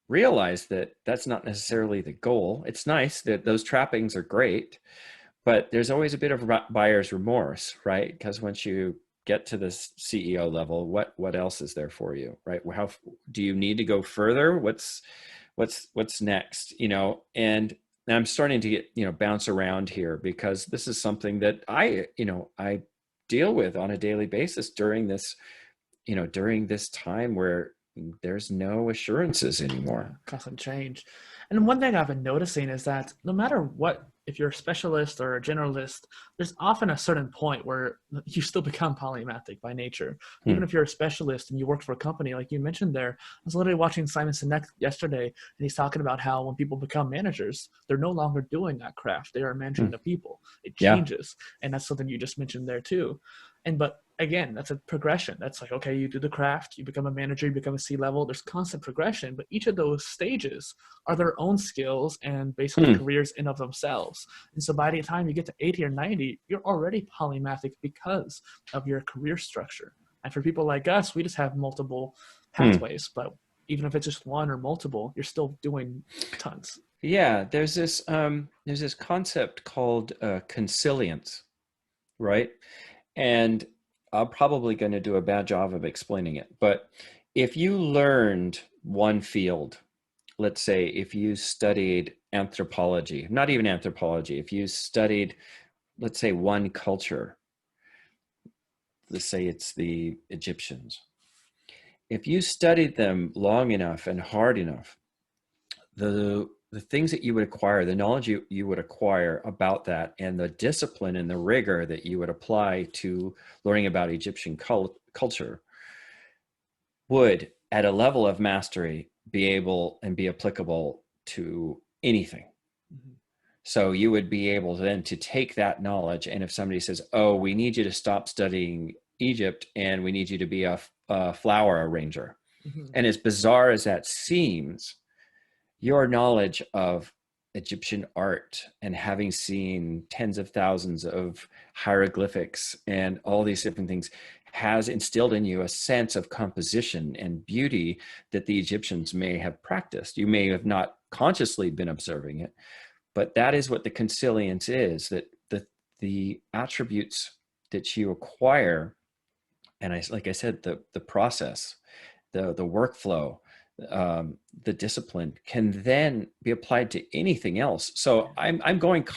realize that that's not necessarily the goal, it's nice that those trappings are great, but there's always a bit of buyer's remorse, right? Because once you get to the CEO level, what else is there for you, right? How do you need to go further? What's next, and I'm starting to get, bounce around here, because this is something that I deal with on a daily basis during this, during this time where there's no assurances anymore. Constant change. And one thing I've been noticing is that no matter what, if you're a specialist or a generalist, there's often a certain point where you still become polymathic by nature. Even if you're a specialist and you work for a company, like you mentioned there, I was literally watching Simon Sinek yesterday, and he's talking about how when people become managers, they're no longer doing that craft. They are managing the people. It changes. And that's something you just mentioned there too. But again, that's a progression. That's like, okay, you do the craft, you become a manager, you become a C-level. There's constant progression, but each of those stages are their own skills and basically careers in of themselves. And so by the time you get to 80 or 90, you're already polymathic because of your career structure. And for people like us, we just have multiple pathways, but even if it's just one or multiple, you're still doing tons. Yeah, there's this concept called consilience, right? And I'm probably going to do a bad job of explaining it. But if you learned one field, let's say if you studied anthropology, not even anthropology, if you studied, let's say, one culture, let's say it's the Egyptians. If you studied them long enough and hard enough, the things that you would acquire, the knowledge you would acquire about that, and the discipline and the rigor that you would apply to learning about Egyptian culture would, at a level of mastery, be able and be applicable to anything. So you would be able then to take that knowledge, and if somebody says, oh, we need you to stop studying Egypt and we need you to be a flower arranger. And as bizarre as that seems, your knowledge of Egyptian art and having seen tens of thousands of hieroglyphics and all these different things has instilled in you a sense of composition and beauty that the Egyptians may have practiced. You may have not consciously been observing it, but that is what the consilience is, that the attributes that you acquire, and like I said, the process, the workflow, the discipline can then be applied to anything else. So I'm going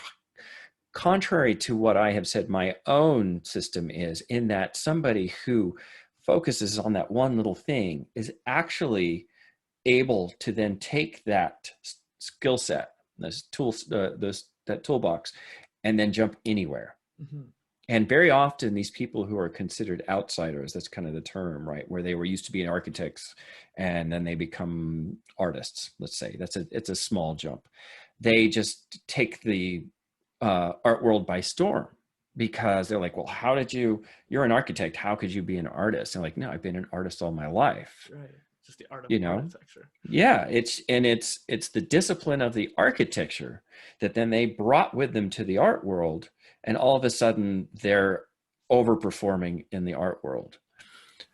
contrary to what I have said my own system is, in that somebody who focuses on that one little thing is actually able to then take that skill set, those tools, that toolbox, and then jump anywhere. And very often these people who are considered outsiders, that's kind of the term, right? Where they were used to being architects and then they become artists, let's say. It's a small jump. They just take the art world by storm, because they're like, well, you're an architect, how could you be an artist? And like, no, I've been an artist all my life. Right. Just the art of architecture. Yeah, it's the discipline of the architecture that then they brought with them to the art world, and all of a sudden they're overperforming in the art world.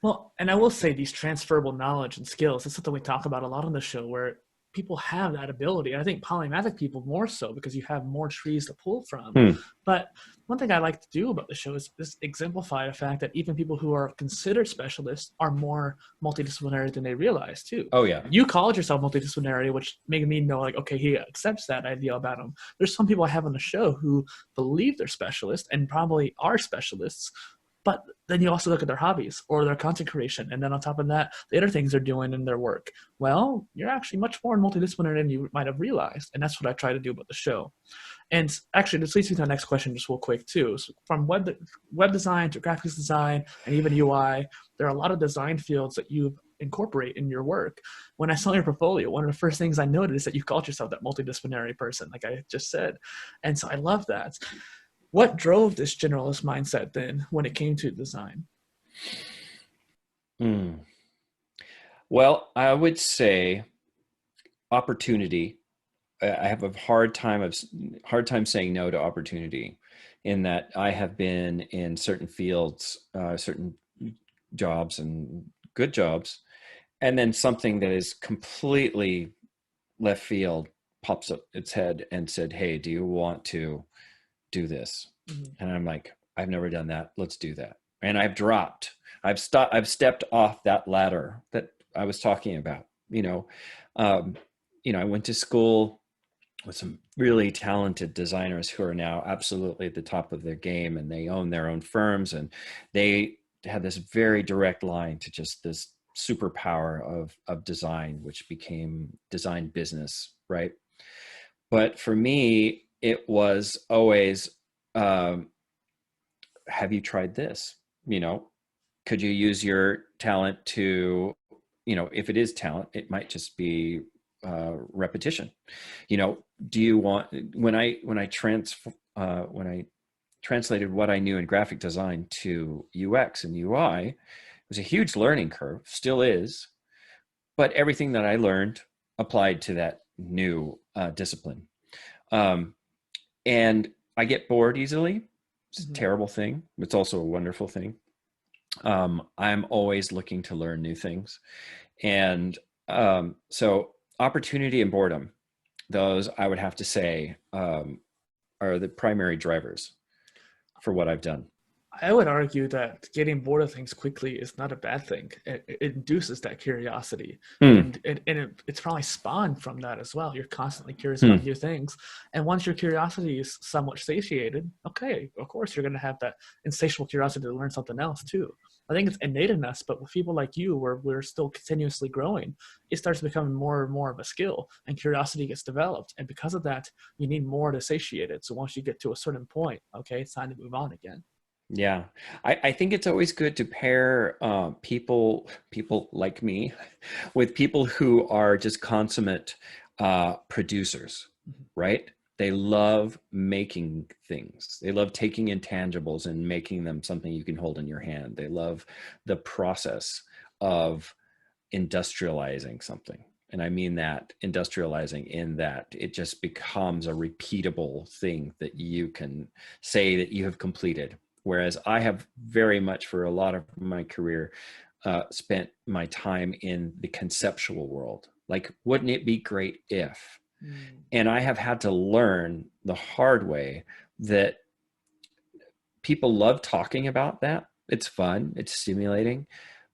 Well, and I will say these transferable knowledge and skills, it's something we talk about a lot on the show, where people have that ability. I think polymathic people more so, because you have more trees to pull from. But one thing I like to do about the show is just exemplify the fact that even people who are considered specialists are more multidisciplinary than they realize too. Oh yeah. You called yourself multidisciplinary, which made me know, like, okay, he accepts that idea about him. There's some people I have on the show who believe they're specialists and probably are specialists, but then you also look at their hobbies or their content creation. And then on top of that, the other things they're doing in their work. Well, you're actually much more multidisciplinary than you might have realized. And that's what I try to do about the show. And actually, this leads me to the next question just real quick too. So from web design to graphics design and even UI, there are a lot of design fields that you incorporate in your work. When I saw your portfolio, one of the first things I noted is that you called yourself that multidisciplinary person, like I just said. And so I love that. What drove this generalist mindset then when it came to design? Well, I would say opportunity. I have a hard time saying no to opportunity, in that I have been in certain fields, certain jobs and good jobs, and then something that is completely left field pops up its head and said, hey, do you want to do this? And I'm like, I've never done that. Let's do that. And I've stepped off that ladder that I was talking about. I went to school with some really talented designers who are now absolutely at the top of their game, and they own their own firms, and they had this very direct line to just this superpower of design, which became design business, right? But for me, it was always, have you tried this? Could you use your talent to, if it is talent, it might just be repetition. Do you want, when I translated what I knew in graphic design to UX and UI, it was a huge learning curve, still is, but everything that I learned applied to that new discipline. And I get bored easily. It's a terrible thing. It's also a wonderful thing. I'm always looking to learn new things. And so opportunity and boredom, those I would have to say are the primary drivers for what I've done. I would argue that getting bored of things quickly is not a bad thing. It induces that curiosity, and it's probably spawned from that as well. You're constantly curious about new things, and once your curiosity is somewhat satiated, okay, of course you're going to have that insatiable curiosity to learn something else too. I think it's innate in us, but with people like you, where we're still continuously growing, it starts becoming more and more of a skill, and curiosity gets developed, and because of that, you need more to satiate it. So once you get to a certain point, okay, it's time to move on again. Yeah, I think it's always good to pair people like me with people who are just consummate producers, right? They love making things. They love taking intangibles and making them something you can hold in your hand. They love the process of industrializing something. And I mean that industrializing in that it just becomes a repeatable thing that you can say that you have completed. Whereas I have very much, for a lot of my career, spent my time in the conceptual world. Like, wouldn't it be great if? And I have had to learn the hard way that people love talking about that. It's fun, it's stimulating.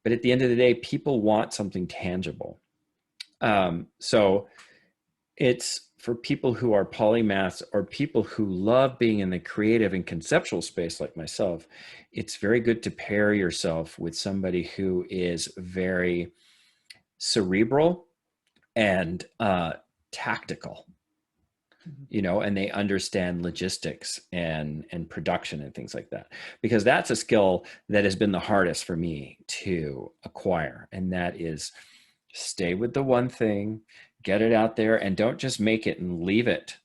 But at the end of the day, people want something tangible. So it's for people who are polymaths or people who love being in the creative and conceptual space like myself, it's very good to pair yourself with somebody who is very cerebral and tactical, and they understand logistics and production and things like that, because that's a skill that has been the hardest for me to acquire. And that is stay with the one thing, get it out there, and don't just make it and leave it,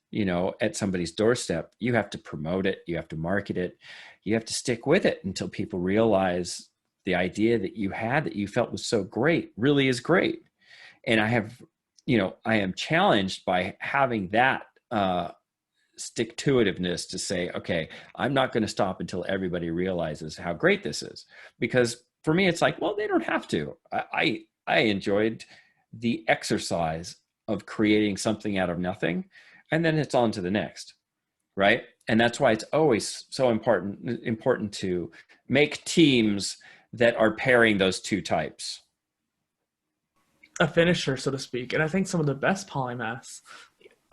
at somebody's doorstep. You have to promote it. You have to market it. You have to stick with it until people realize the idea that you had that you felt was so great really is great. And I am challenged by having that stick-to-itiveness to say, okay, I'm not going to stop until everybody realizes how great this is. Because for me, it's like, well, they don't have to. I enjoyed the exercise of creating something out of nothing, and then it's on to the next, right? And that's why it's always so important to make teams that are pairing those two types. A finisher, so to speak. And I think some of the best polymaths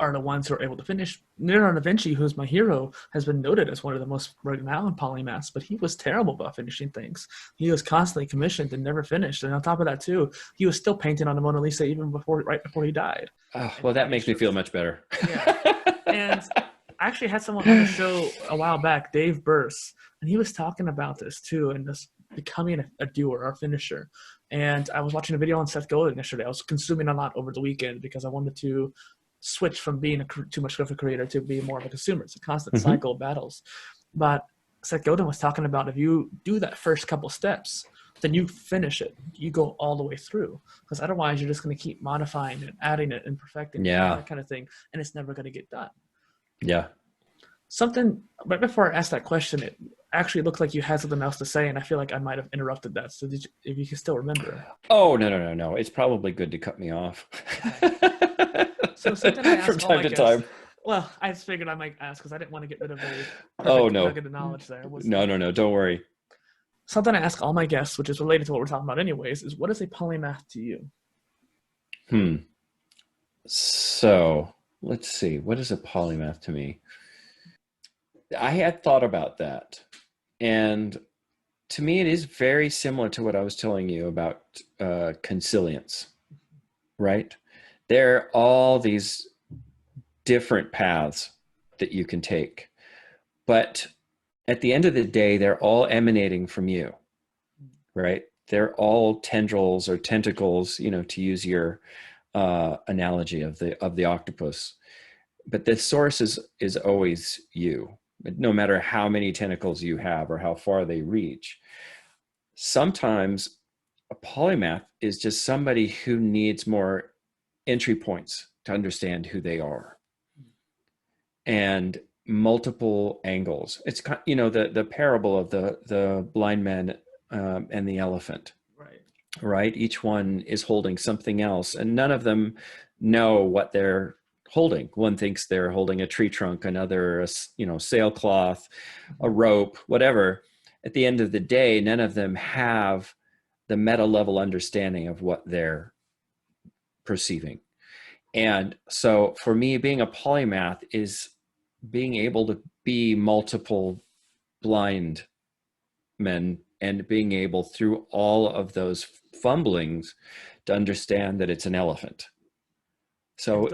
are the ones who are able to finish. Leonardo da Vinci, who's my hero, has been noted as one of the most renowned polymaths, but he was terrible about finishing things. He was constantly commissioned and never finished. And on top of that, too, he was still painting on the Mona Lisa even right before he died. Oh, well, that makes me feel much better. Yeah. And I actually had someone on the show a while back, Dave Burse, and he was talking about this, too, and this becoming a doer or finisher. And I was watching a video on Seth Godin yesterday. I was consuming a lot over the weekend because I wanted to switch from being too much of a creator to being more of a consumer. It's a constant cycle of battles. But Seth Godin was talking about, if you do that first couple steps, then you finish it. You go all the way through, because otherwise you're just going to keep modifying it, adding it, and perfecting it, that kind of thing, and it's never going to get done. Yeah. Something right before I asked that question, it actually looked like you had something else to say, and I feel like I might have interrupted that. So if you can still remember. Oh, no. It's probably good to cut me off. So something I ask from time to guests, time. Well, I just figured I might ask because I didn't want to get rid of a nugget of knowledge there. No, don't worry. Something I ask all my guests, which is related to what we're talking about anyways, is what is a polymath to you? So let's see, what is a polymath to me? I had thought about that. And to me, it is very similar to what I was telling you about consilience, right? There are all these different paths that you can take. But at the end of the day, they're all emanating from you, right? They're all tendrils or tentacles, to use your analogy of the octopus. But the source is always you, no matter how many tentacles you have or how far they reach. Sometimes a polymath is just somebody who needs more entry points to understand who they are, and multiple angles. It's the parable of the blind man and the elephant, right? Each one is holding something else, and none of them know what they're holding. One thinks they're holding a tree trunk, another a sailcloth, a rope, whatever. At the end of the day, none of them have the meta level understanding of what they're perceiving. And so for me, being a polymath is being able to be multiple blind men and being able, through all of those fumblings, to understand that it's an elephant. So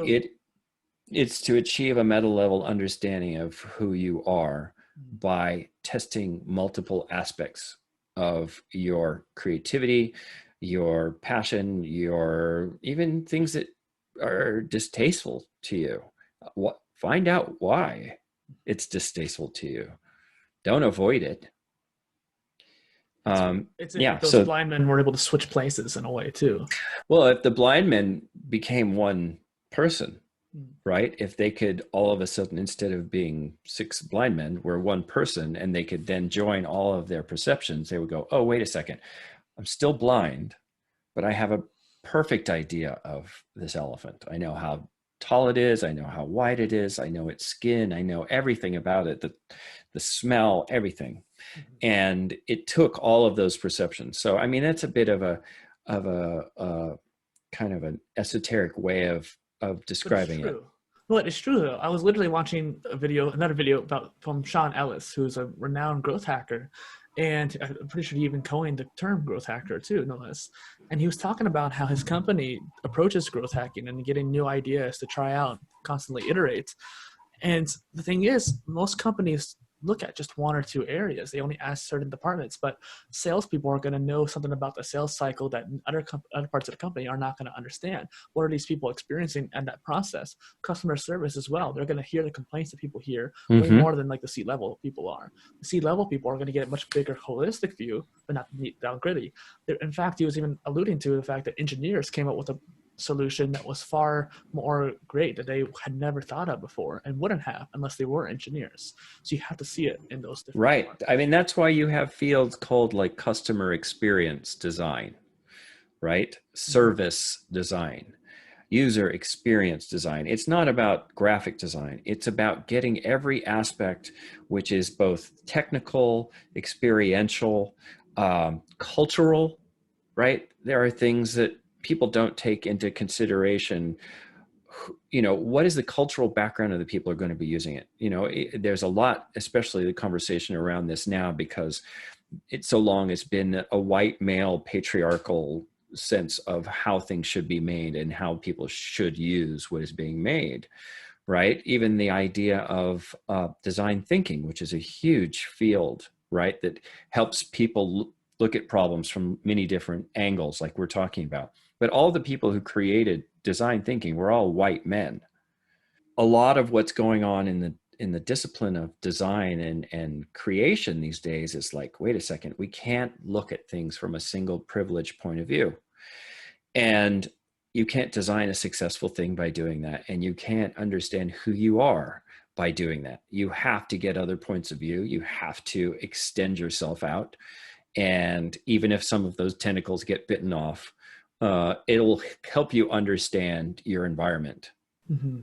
it's to achieve a meta level understanding of who you are by testing multiple aspects of your creativity, your passion, your even things that are distasteful to you. Find out why it's distasteful to you. Don't avoid it. Those blind men were able to switch places in a way too. Well, if the blind men became one person, right? If they could all of a sudden, instead of being 6 blind men, were one person, and they could then join all of their perceptions, they would go, oh, wait a second, I'm still blind, but I have a perfect idea of this elephant. I know how tall it is. I know how wide it is. I know its skin. I know everything about it, the smell, everything. And it took all of those perceptions. So, I mean, that's a bit of a kind of an esoteric way of describing it. Well, it's true though. I was literally watching another video from Sean Ellis, who's a renowned growth hacker. And I'm pretty sure he even coined the term growth hacker too, no less. And he was talking about how his company approaches growth hacking and getting new ideas to try out, constantly iterate. And the thing is, most companies look at just one or two areas. They only ask certain departments, but salespeople are going to know something about the sales cycle that other parts of the company are not going to understand. What are these people experiencing in that process? Customer service as well. They're going to hear the complaints that people hear way more than like the C-level people are. The C-level people are going to get a much bigger holistic view, but not down gritty. In fact, he was even alluding to the fact that engineers came up with a solution that was far more great that they had never thought of before and wouldn't have unless they were engineers. So you have to see it in those different right parts. I mean, that's why you have fields called like customer experience design, right? Service design, user experience design. It's not about graphic design. It's about getting every aspect, which is both technical, experiential, cultural, right? There are things that people don't take into consideration. What is the cultural background of the people who are going to be using it? There's a lot, especially the conversation around this now, because it's so long it's been a white male patriarchal sense of how things should be made and how people should use what is being made, right? Even the idea of design thinking, which is a huge field, right, that helps people look at problems from many different angles, like we're talking about. But all the people who created design thinking were all white men. A lot of what's going on in the discipline of design and creation these days is like, wait a second, we can't look at things from a single privileged point of view. And you can't design a successful thing by doing that. And you can't understand who you are by doing that. You have to get other points of view. You have to extend yourself out. And even if some of those tentacles get bitten off, it'll help you understand your environment. Mm-hmm.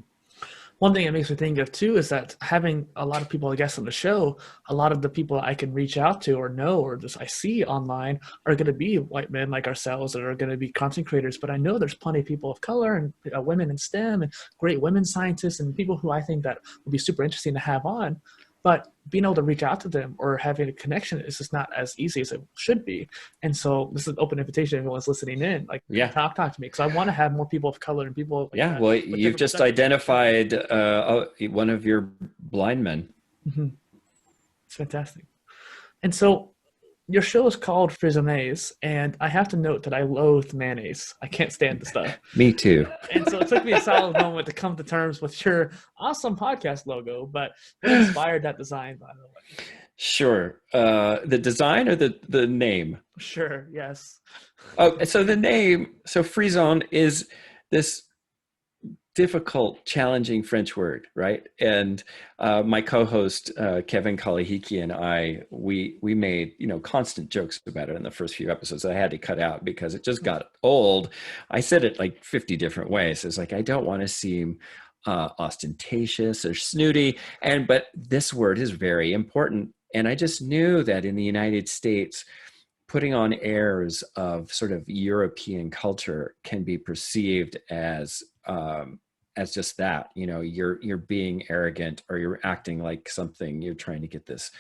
One thing it makes me think of too is that having a lot of people, I guess, on the show, a lot of the people I can reach out to or know or just I see online are going to be white men like ourselves that are going to be content creators. But I know there's plenty of people of color and women in STEM and great women scientists and people who I think that would be super interesting to have on. But being able to reach out to them or having a connection is just not as easy as it should be. And so this is an open invitation. Everyone's listening in, like, talk to me. Because I want to have more people of color and people. Like well, you've just identified one of your blind men. Mm-hmm. It's fantastic. And so your show is called Frissonaise, and I have to note that I loathe mayonnaise. I can't stand the stuff. Me too. And so it took me a solid moment to come to terms with your awesome podcast logo, but what inspired that design, by the way? Sure. The design or the name? Sure, yes. Oh, so the name, so Frisson is this difficult, challenging French word, right? And my co-host Kevin Kalihiki and I, we made constant jokes about it in the first few episodes. I had to cut out because it just got old. I said it like 50 different ways. It's like I don't want to seem ostentatious or snooty, but this word is very important. And I just knew that in the United States, putting on airs of sort of European culture can be perceived as just that, you're being arrogant or you're acting like something, you're trying to get this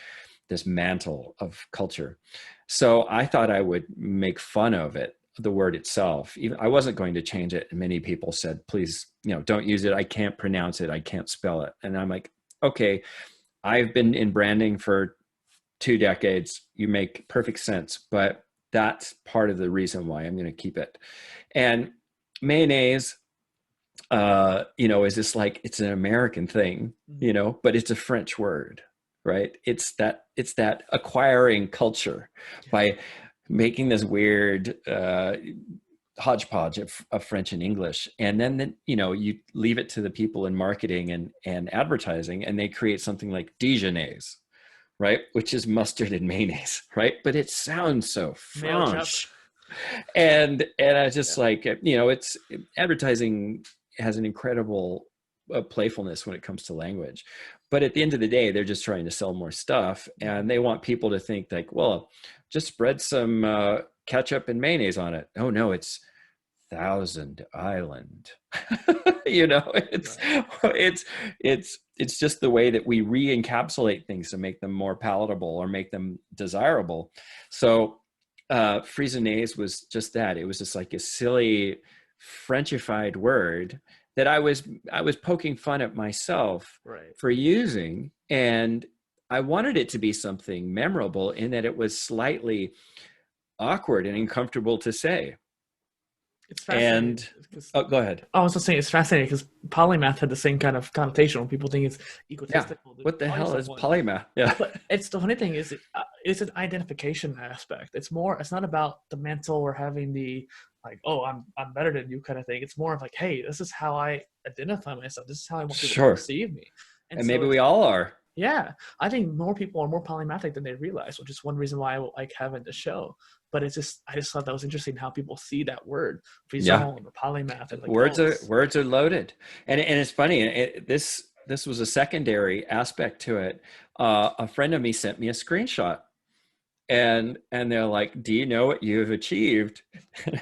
mantle of culture. So I thought I would make fun of it, the word itself. I wasn't going to change it. And many people said, please, don't use it. I can't pronounce it. I can't spell it. And I'm like, okay, I've been in branding for 2 decades. You make perfect sense, but that's part of the reason why I'm going to keep it. And mayonnaise, is this like, it's an American thing, but it's a French word, right? It's that acquiring culture by making this weird hodgepodge of French and English. And then, you leave it to the people in marketing and advertising, and they create something like Dijonnaise, right? Which is mustard and mayonnaise, right? But it sounds so French. And I just it's advertising has an incredible playfulness when it comes to language. But at the end of the day, they're just trying to sell more stuff. And they want people to think like, well, just spread some ketchup and mayonnaise on it. Oh no, it's Thousand Island. It's just the way that we re-encapsulate things to make them more palatable or make them desirable. So Frissonaise was just that. It was just like a silly Frenchified word that I was poking fun at myself for using, and I wanted it to be something memorable in that it was slightly awkward and uncomfortable to say. It's fascinating. Go ahead. I was just saying it's fascinating because polymath had the same kind of connotation when people think it's egotistical. Yeah. What the hell is polymath? Yeah. But it's the funny thing is it's an identification aspect. It's not about the mental or having the like, oh, I'm better than you kind of thing. It's more of like, hey, this is how I identify myself. This is how I want people to perceive me. And so maybe we all are. Yeah, I think more people are more polymathic than they realize, which is one reason why I like having the show. But I just thought that was interesting how people see that word, Frisson or polymath. And like, words are loaded, and it's funny. This was a secondary aspect to it. A friend of me sent me a screenshot, and they're like, "Do you know what you've achieved?"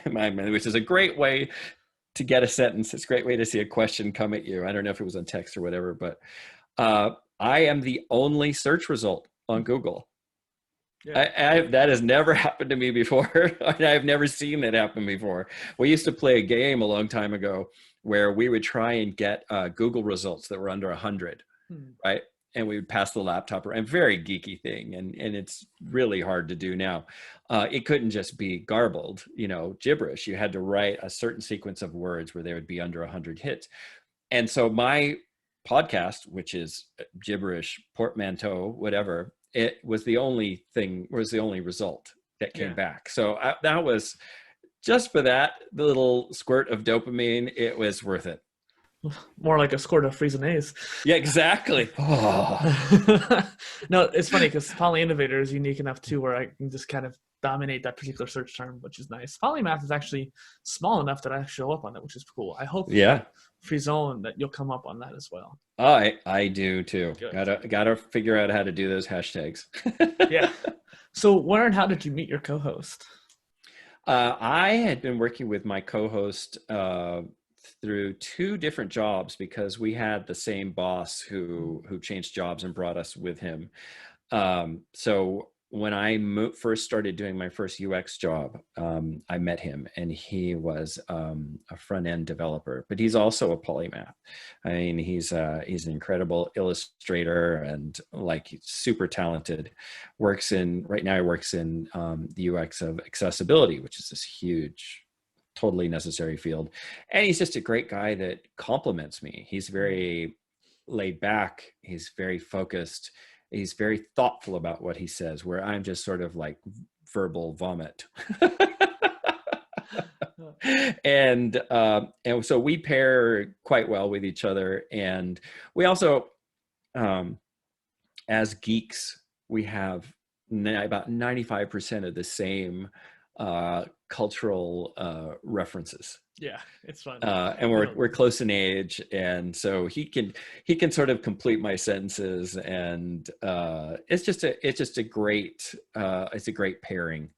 Which is a great way to get a sentence. It's a great way to see a question come at you. I don't know if it was on text or whatever, but I am the only search result on Google. Yeah. That has never happened to me before. I've never seen that happen before. We used to play a game a long time ago where we would try and get Google results that were under 100, right? And we would pass the laptop around. Very geeky thing, and it's really hard to do now. It couldn't just be garbled, gibberish. You had to write a certain sequence of words where they would be under 100 hits. And so my podcast, which is gibberish, portmanteau, whatever, it was the only result that came back. So that was just for that, the little squirt of dopamine, it was worth it. More like a squirt of Frissonaise. Yeah, exactly. Oh. No, it's funny because PolyInnovator is unique enough too, where I can just kind of dominate that particular search term, which is nice. Polymath is actually small enough that I show up on it, which is cool. I hope Frisson that you'll come up on that as well. I do too. Good. Gotta figure out how to do those hashtags. Yeah. So where and how did you meet your co-host? I had been working with my co-host through 2 different jobs because we had the same boss who changed jobs and brought us with him. So when I first started doing my first UX job, I met him, and he was a front-end developer, but he's also a polymath. I mean, he's an incredible illustrator and like super talented. Right now he works in the UX of accessibility, which is this huge, totally necessary field. And he's just a great guy that compliments me. He's very laid back. He's very focused. He's very thoughtful about what he says, where I'm just sort of like verbal vomit. and so we pair quite well with each other. And we also, as geeks, we have about 95% of the same cultural references. Yeah, it's fun. And we're close in age, and so he can sort of complete my sentences, and it's just a great pairing.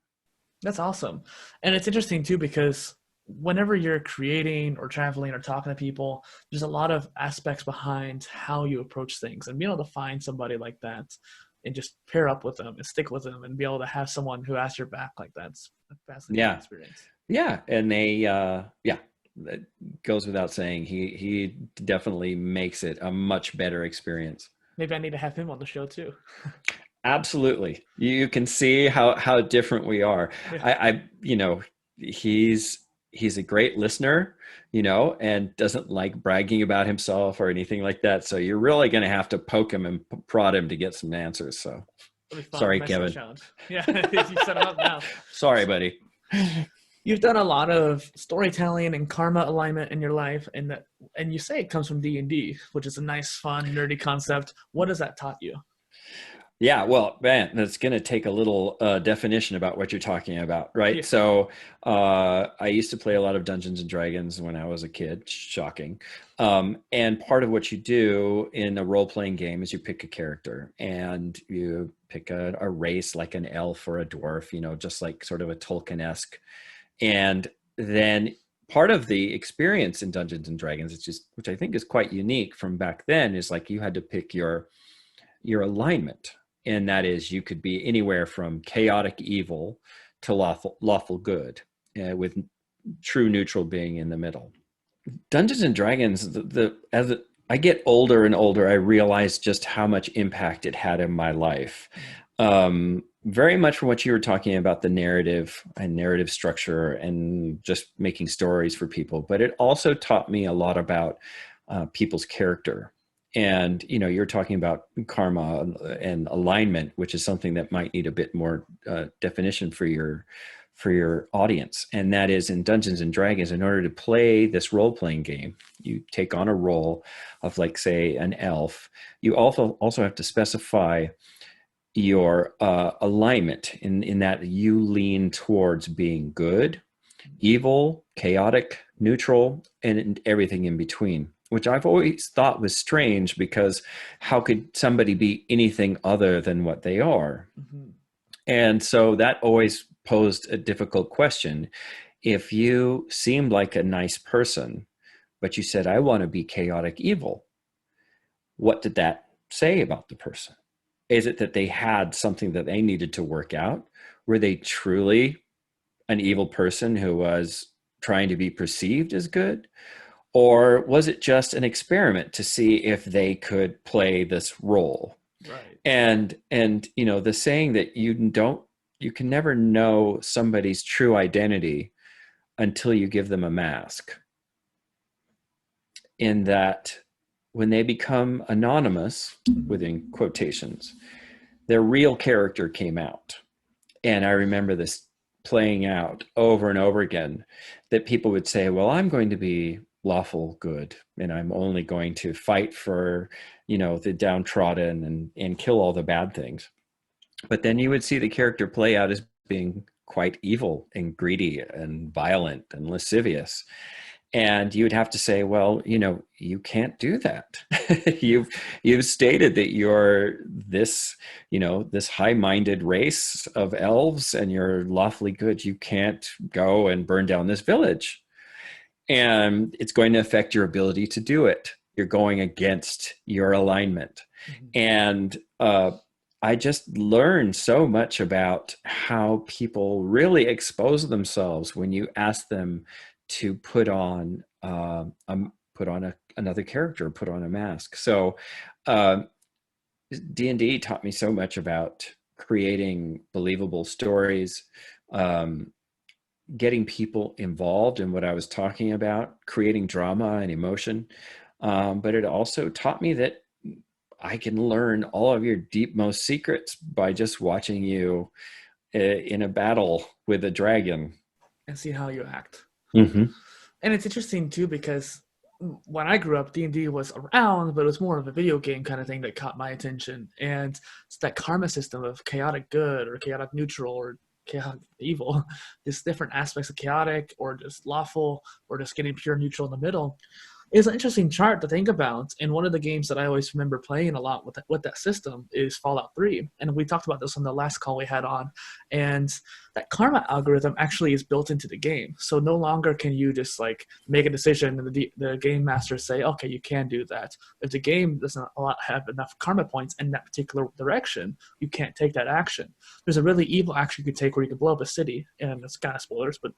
That's awesome. And it's interesting too, because whenever you're creating or traveling or talking to people, there's a lot of aspects behind how you approach things, and being able to find somebody like that and just pair up with them and stick with them and be able to have someone who has your back like that's a fascinating experience. Yeah. And that goes without saying. He definitely makes it a much better experience. Maybe I need to have him on the show too. Absolutely. You can see how different we are. Yeah. He's a great listener, and doesn't like bragging about himself or anything like that. So you're really going to have to poke him and prod him to get some answers. So sorry, Kevin. Yeah, you set him up now. Sorry, buddy. You've done a lot of storytelling and karma alignment in your life, and you say it comes from D&D, which is a nice, fun, nerdy concept. What has that taught you? Yeah, well, man, that's going to take a little definition about what you're talking about, right? Yeah. So I used to play a lot of Dungeons and Dragons when I was a kid, shocking. And part of what you do in a role-playing game is you pick a character, and you pick a race like an elf or a dwarf, just like sort of a Tolkien-esque. And then part of the experience in Dungeons and Dragons, which I think is quite unique from back then, is like you had to pick your alignment. And that is, you could be anywhere from chaotic evil to lawful good, with true neutral being in the middle. Dungeons and Dragons, as I get older and older, I realize just how much impact it had in my life. Very much from what you were talking about, the narrative and narrative structure and just making stories for people. But it also taught me a lot about people's character. And, you're talking about karma and alignment, which is something that might need a bit more definition for your audience. And that is, in Dungeons and Dragons, in order to play this role-playing game, you take on a role of, like, say, an elf. You also have to specify your alignment in that you lean towards being good, evil, chaotic, neutral, and everything in between, which I've always thought was strange, because how could somebody be anything other than what they are? Mm-hmm. And so that always posed a difficult question. If you seemed like a nice person, but you said, I want to be chaotic evil, what did that say about the person? Is it that they had something that they needed to work out? Were they truly an evil person who was trying to be perceived as good? Or was it just an experiment to see if they could play this role? Right. And the saying that you can never know somebody's true identity until you give them a mask. In that, when they become anonymous, within quotations, their real character came out. And I remember this playing out over and over again, that people would say, well, I'm going to be lawful good, and I'm only going to fight for, the downtrodden and kill all the bad things. But then you would see the character play out as being quite evil and greedy and violent and lascivious. And you would have to say, well, you can't do that. you've stated that you're this, this high-minded race of elves and you're lawfully good. You can't go and burn down this village. And it's going to affect your ability to do it. You're going against your alignment. Mm-hmm. And I just learned so much about how people really expose themselves when you ask them to put on another character, put on a mask. So D&D taught me so much about creating believable stories, getting people involved in what I was talking about, creating drama and emotion. But it also taught me that I can learn all of your deepmost secrets by just watching you in a battle with a dragon. And see how you act. Mm-hmm. And it's interesting too, because when I grew up, D&D was around, but it was more of a video game kind of thing that caught my attention. And it's that karma system of chaotic good or chaotic neutral or chaotic evil, these different aspects of chaotic or just lawful or just getting pure neutral in the middle. It's an interesting chart to think about. And one of the games that I always remember playing a lot with that system is Fallout 3. And we talked about this on the last call we had on. And that karma algorithm actually is built into the game. So no longer can you just like make a decision and the game master say, okay, you can do that. If the game doesn't have enough karma points in that particular direction, you can't take that action. There's a really evil action you could take where you could blow up a city. And it's kind of spoilers, but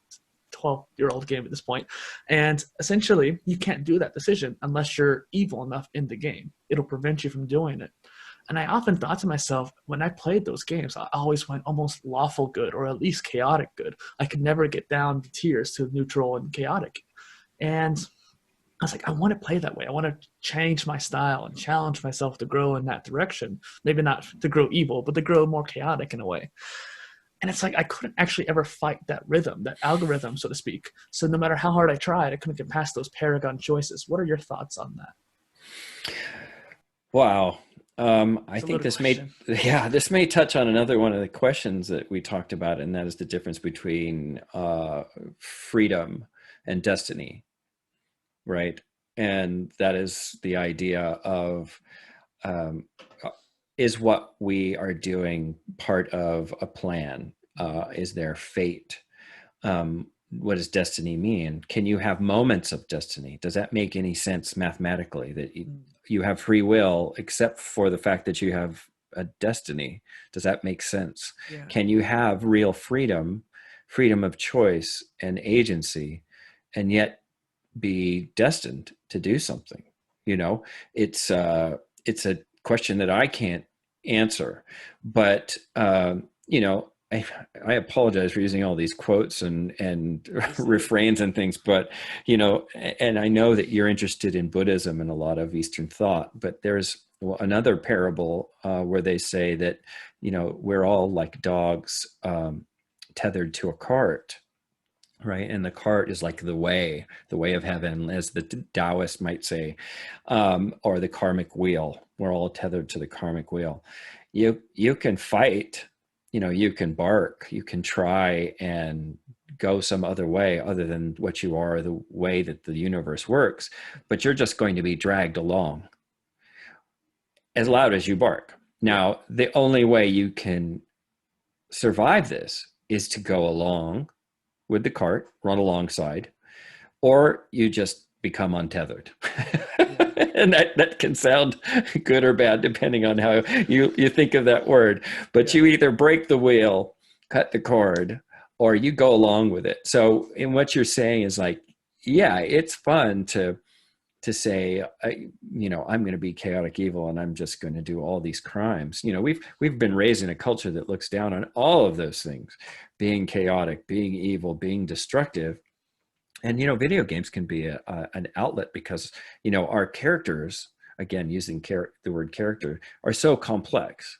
12-year-old game at this point. And essentially, you can't do that decision unless you're evil enough in the game. It'll prevent you from doing it. And I often thought to myself, when I played those games, I always went almost lawful good or at least chaotic good. I could never get down to tiers to neutral and chaotic. And I was like, I want to play that way. I want to change my style and challenge myself to grow in that direction. Maybe not to grow evil, but to grow more chaotic in a way. And it's like I couldn't actually ever fight that rhythm, that algorithm, so to speak. So no matter how hard I tried, I couldn't get past those paragon choices. What are your thoughts on that? Wow. I think this may touch on another one of the questions that we talked about, and that is the difference between freedom and destiny, right? And that is the idea of is what we are doing part of a plan? Is there fate? What does destiny mean? Can you have moments of destiny? Does that make any sense mathematically, that you have free will except for the fact that you have a destiny? Does that make sense? Yeah. Can you have real freedom of choice and agency, and yet be destined to do something? It's a question that I can't answer, but I apologize for using all these quotes and refrains and things, but and I know that you're interested in Buddhism and a lot of Eastern thought, but there's another parable where they say that we're all like dogs tethered to a cart, right? And the cart is like the way of heaven, as the Taoist might say, or the karmic wheel. We're all tethered to the karmic wheel. You can fight, you can bark, you can try and go some other way other than what you are, the way that the universe works, but you're just going to be dragged along as loud as you bark. Now, the only way you can survive this is to go along with the cart, run alongside, or you just become untethered. And that can sound good or bad depending on how you think of that word. But you either break the wheel, cut the cord, or you go along with it. So in what you're saying is like, yeah, it's fun to say, I'm going to be chaotic evil and I'm just going to do all these crimes. We've been raised in a culture that looks down on all of those things, being chaotic, being evil, being destructive. And, video games can be an outlet because, our characters, again, using the word character, are so complex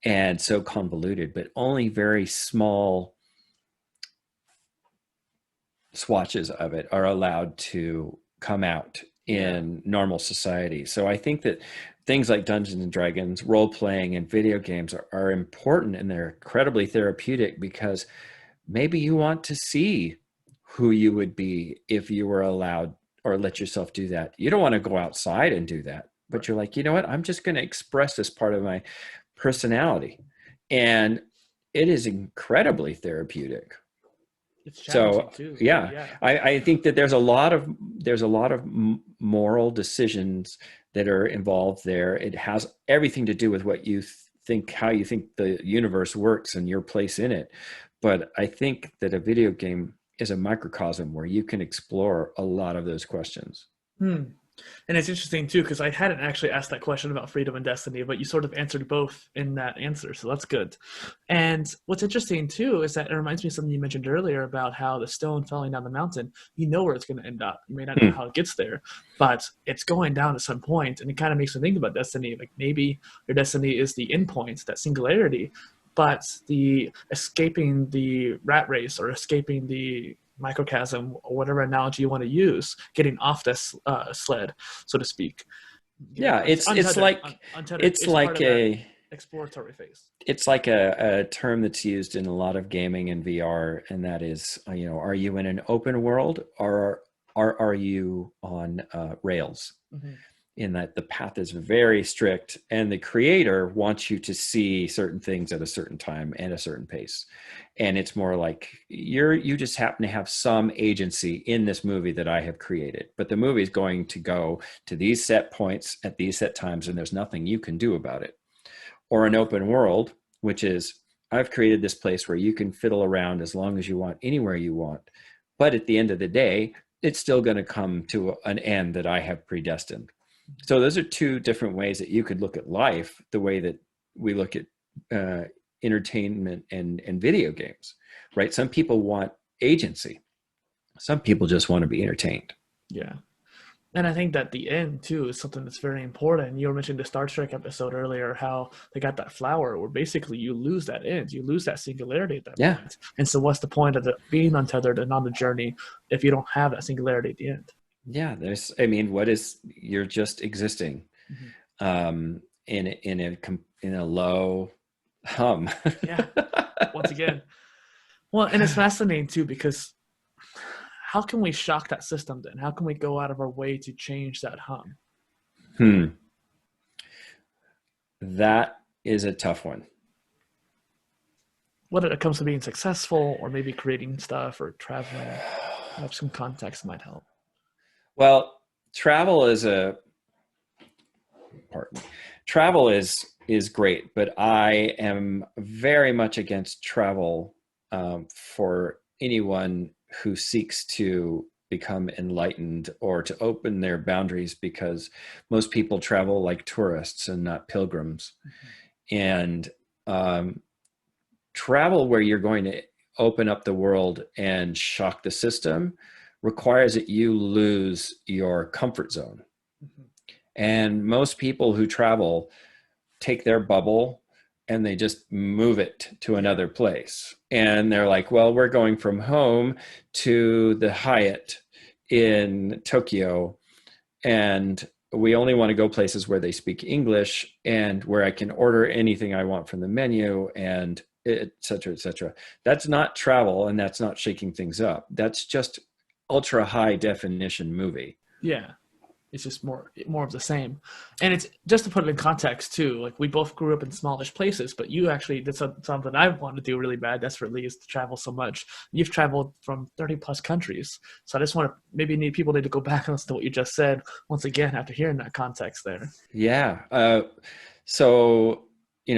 and so convoluted, but only very small swatches of it are allowed to come out in normal society. So I think that things like Dungeons and Dragons, role playing, and video games are important, and they're incredibly therapeutic because maybe you want to see who you would be if you were allowed or let yourself do that. You don't want to go outside and do that, but Right. you're like, you know what? I'm just going to express this part of my personality. And it is incredibly therapeutic. It's challenging So too. yeah, Yeah. I think that there's a lot of moral decisions that are involved there. It has everything to do with what you think, how you think the universe works and your place in it. But I think that a video game is a microcosm where you can explore a lot of those questions. Hmm. And it's interesting too, because I hadn't actually asked that question about freedom and destiny, but you sort of answered both in that answer. So that's good. And what's interesting too is that it reminds me of something you mentioned earlier about how the stone falling down the mountain, you know where it's going to end up. You may not know Hmm. how it gets there, but it's going down at some point. And it kind of makes me think about destiny. Like maybe your destiny is the endpoint, that singularity, but the escaping the rat race or escaping the microcosm or whatever analogy you want to use, getting off this sled, so to speak, getting Yeah, it's untethered, like untethered it's is part like of that a exploratory phase. it's like a term that's used in a lot of gaming and VR, and that is, are you in an open world, or are you on rails? Mm-hmm. In that the path is very strict, and the creator wants you to see certain things at a certain time and a certain pace. And it's more like you just happen to have some agency in this movie that I have created, but the movie is going to go to these set points at these set times, and there's nothing you can do about it. Or an open world, which is, I've created this place where you can fiddle around as long as you want, anywhere you want. But at the end of the day, it's still going to come to an end that I have predestined. So those are two different ways that you could look at life, the way that we look at entertainment and video games, right? Some people want agency. Some people just want to be entertained. Yeah. And I think that the end too is something that's very important. You were mentioning the Star Trek episode earlier, how they got that flower, where basically you lose that end, you lose that singularity at that Yeah. point. And so, what's the point of being untethered and on the journey if you don't have that singularity at the end? Yeah. You're just existing Mm-hmm. in a low hum. Yeah. Once again, well, and it's fascinating too because how can we shock that system then? How can we go out of our way to change that hum? That is a tough one. Whether it comes to being successful or maybe creating stuff or traveling, have some context might help. Well, travel is travel is great, but I am very much against travel for anyone who seeks to become enlightened or to open their boundaries, because most people travel like tourists and not pilgrims. Mm-hmm. And travel where you're going to open up the world and shock the system requires that you lose your comfort zone. Mm-hmm. And most people who travel take their bubble and they just move it to another place. And they're like, well, we're going from home to the Hyatt in Tokyo, and we only want to go places where they speak English and where I can order anything I want from the menu, and et cetera, et cetera. That's not travel, and that's not shaking things up. That's just ultra high definition movie. Yeah. It's just more of the same. And it's just to put it in context too, like we both grew up in smallish places, but you actually did something I want to do really bad desperately, is to travel so much. You've traveled from 30 plus countries. So I just want to people need to go back and listen to what you just said once again after hearing that context there. Yeah. So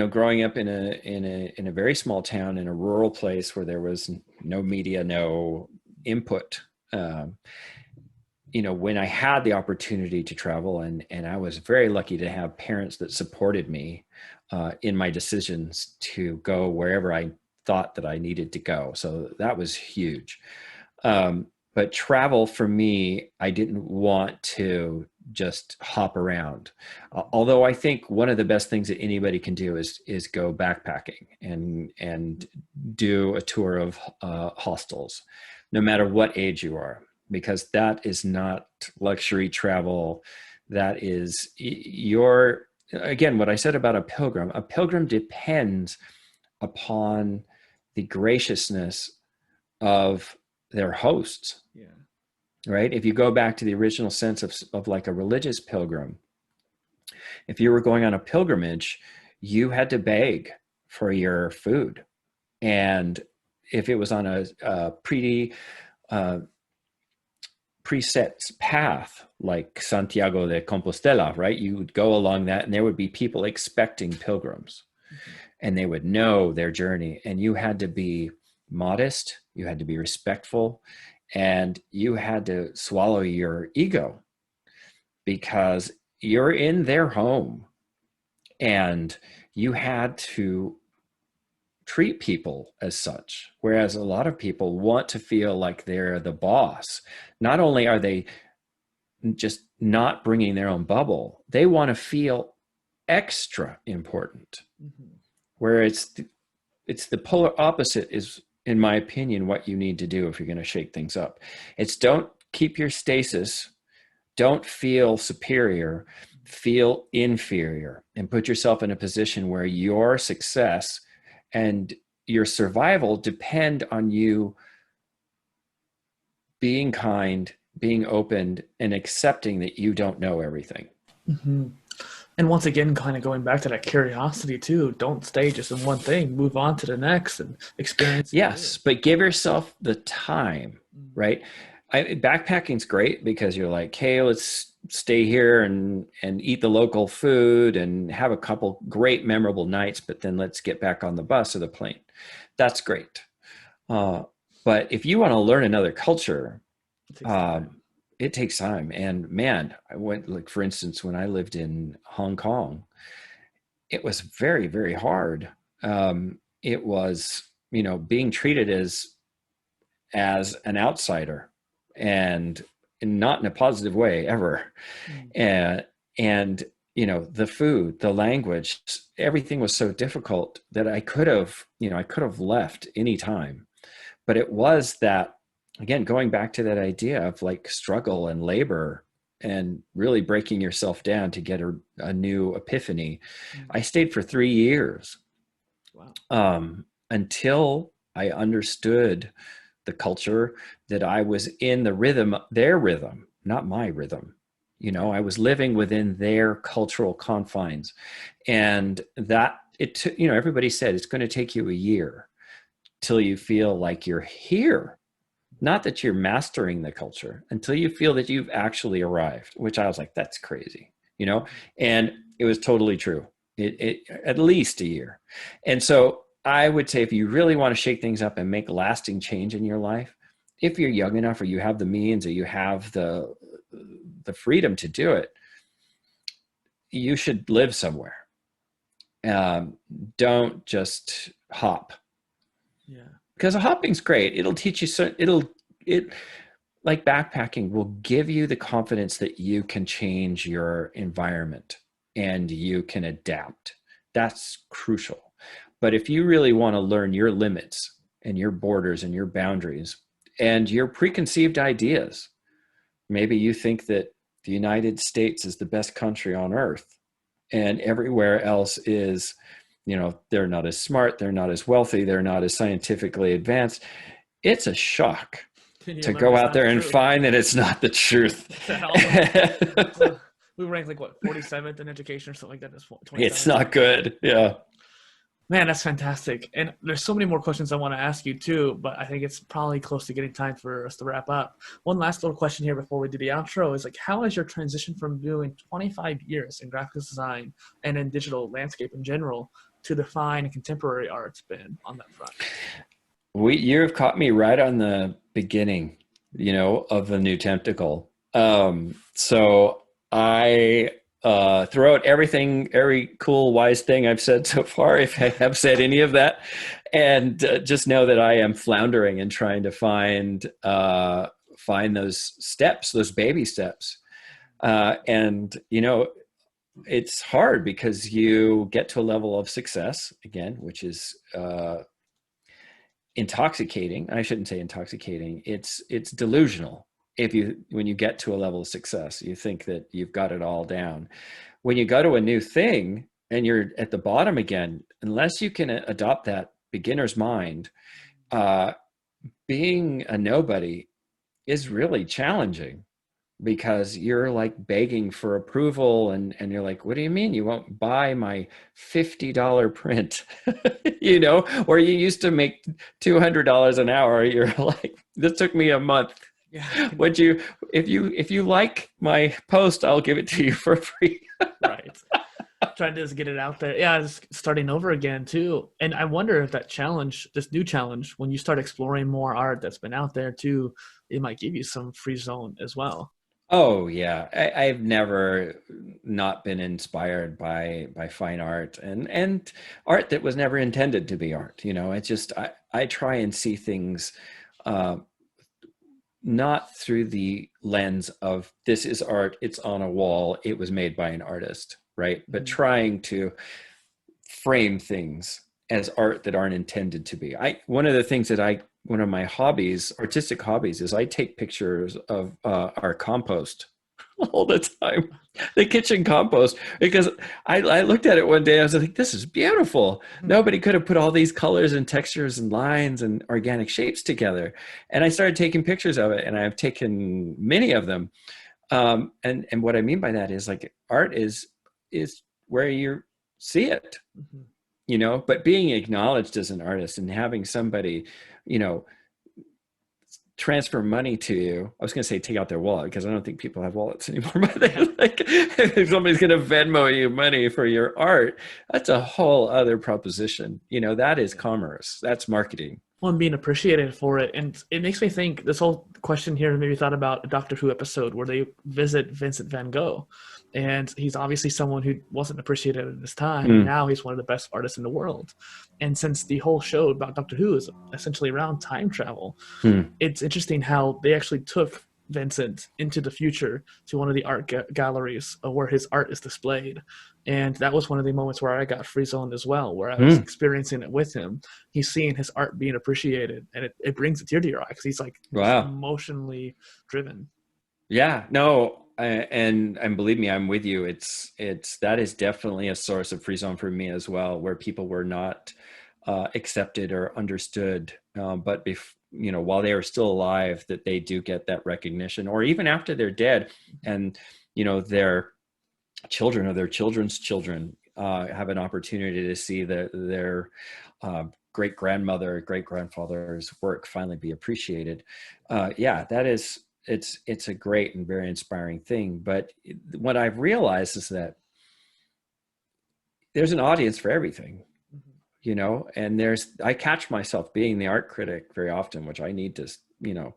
growing up in a very small town in a rural place where there was no media, no input, when I had the opportunity to travel, and I was very lucky to have parents that supported me in my decisions to go wherever I thought that I needed to go. So that was huge. But travel for me, I didn't want to just hop around. Although I think one of the best things that anybody can do is go backpacking and do a tour of hostels, no matter what age you are, because that is not luxury travel. That is again, what I said about a pilgrim. A pilgrim depends upon the graciousness of their hosts. Yeah. Right? If you go back to the original sense of like a religious pilgrim, if you were going on a pilgrimage, you had to beg for your food. And if it was on a preset path like Santiago de Compostela, right? You would go along that and there would be people expecting pilgrims, and they would know their journey, and you had to be modest, you had to be respectful, and you had to swallow your ego because you're in their home, and you had to treat people as such. Whereas a lot of people want to feel like they're the boss. Not only are they just not bringing their own bubble, they want to feel extra important. Where it's the polar opposite is, in my opinion, what you need to do if you're going to shake things up. It's don't keep your stasis, don't feel superior, feel inferior, and put yourself in a position where your success and your survival depend on you being kind, being open, and accepting that you don't know everything. And once again, kind of going back to that curiosity too, don't stay just in one thing, move on to the next and experience. Yes, but give yourself the time, right? Backpacking's great because you're like, hey, let's stay here and eat the local food and have a couple great memorable nights, but then let's get back on the bus or the plane. That's great. But if you want to learn another culture, it takes time. And man, I went, like, for instance, when I lived in Hong Kong, it was very, very hard. It was, being treated as an outsider, and not in a positive way ever. And the food, the language, everything was so difficult that I could have left anytime. But it was that, again, going back to that idea of like struggle and labor and really breaking yourself down to get a new epiphany. I stayed for 3 years. Wow. Until I understood the culture, that I was in their rhythm, not my rhythm. I was living within their cultural confines, and that everybody said it's going to take you a year till you feel like you're here. Not that you're mastering the culture, until you feel that you've actually arrived, which I was like, that's crazy, and it was totally true. It at least a year. And so I would say, if you really want to shake things up and make lasting change in your life, if you're young enough, or you have the means, or you have the freedom to do it, you should live somewhere. Don't just hop. Yeah. Because hopping's great. It'll teach you like backpacking will give you the confidence that you can change your environment and you can adapt. That's crucial. But if you really want to learn your limits and your borders and your boundaries and your preconceived ideas, maybe you think that the United States is the best country on earth and everywhere else is, they're not as smart, they're not as wealthy, they're not as scientifically advanced. It's a shock to go out there and find that it's not the truth. We rank like 47th in education or something like that. It's not good. Yeah. Man, that's fantastic. And there's so many more questions I want to ask you too, but I think it's probably close to getting time for us to wrap up. One last little question here before we do the outro is, like, how has your transition from doing 25 years in graphic design and in digital landscape in general to the fine and contemporary arts been on that front? You have caught me right on the beginning, of the new tentacle. So I throw out every cool, wise thing I've said so far, if I have said any of that, and just know that I am floundering and trying to find those steps, those baby steps. And it's hard because you get to a level of success again, which is intoxicating. I shouldn't say intoxicating. It's delusional. When you get to a level of success, you think that you've got it all down. When you go to a new thing and you're at the bottom again, unless you can adopt that beginner's mind, being a nobody is really challenging, because you're like begging for approval, and you're like, what do you mean you won't buy my $50 print? You know, or you used to make $200 an hour. You're like, this took me a month. Yeah. Would you, if you like my post, I'll give it to you for free. Right. Trying to just get it out there. Yeah, just starting over again too. And I wonder if that challenge, this new challenge, when you start exploring more art that's been out there too, it might give you some free zone as well. Oh yeah, I've never not been inspired by fine art, and art that was never intended to be art. You know, it's just I try and see things uh, not through the lens of this is art, it's on a wall, it was made by an artist, right? But trying to frame things as art that aren't intended to be. One of the things that one of my hobbies, artistic hobbies, is I take pictures of our compost all the time, the kitchen compost, because I looked at it one day. I was like, this is beautiful. Nobody could have put all these colors and textures and lines and organic shapes together. And I started taking pictures of it, and I've taken many of them. And what I mean by that is, like, art is where you see it, you know, but being acknowledged as an artist and having somebody, you know, transfer money to you. I was going to say take out their wallet, because I don't think people have wallets anymore. But like, if somebody's going to Venmo you money for your art, that's a whole other proposition. You know, that is commerce. That's marketing. Well, and being appreciated for it. And it makes me think, this whole question here maybe thought about a Doctor Who episode where they visit Vincent van Gogh. And he's obviously someone who wasn't appreciated at his time. And now he's one of the best artists in the world. And since the whole show about Doctor Who is essentially around time travel, it's interesting how they actually took Vincent into the future to one of the art galleries where his art is displayed. And that was one of the moments where I got Frisson as well, where I was experiencing it with him. He's seeing his art being appreciated, and it brings a tear to your eye, because he's like emotionally driven. Yeah, no, and believe me, I'm with you. It's that is definitely a source of Frisson for me as well, where people were not accepted or understood, but you know, while they are still alive, that they do get that recognition, or even after they're dead, and you know, their children or their children's children have an opportunity to see their great grandmother, great grandfather's work finally be appreciated. Yeah, that is. It's a great and very inspiring thing. But what I've realized is that there's an audience for everything, you know, and I catch myself being the art critic very often, which I need to, you know,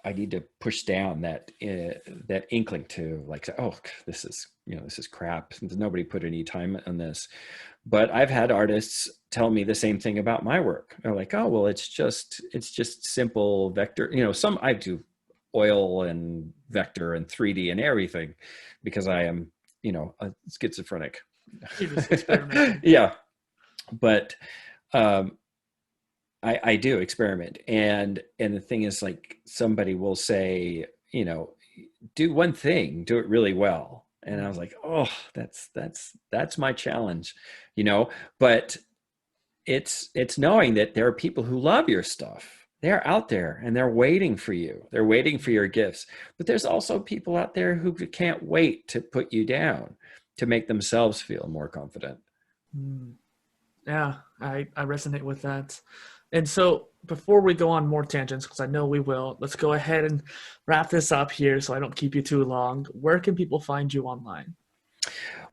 I need to push down that inkling to, like, oh, this is crap. Nobody put any time on this. But I've had artists tell me the same thing about my work. They're like, oh, well, it's just simple vector. You know, I do oil and vector and 3D and everything, because I am, you know, a schizophrenic. Yeah. But I do experiment. And the thing is, like, somebody will say, you know, do one thing, do it really well. And I was like, oh, that's my challenge, you know. But it's knowing that there are people who love your stuff. They're out there and they're waiting for you. They're waiting for your gifts. But there's also people out there who can't wait to put you down, to make themselves feel more confident. Yeah, I resonate with that. And so before we go on more tangents, because I know we will, let's go ahead and wrap this up here so I don't keep you too long. Where can people find you online?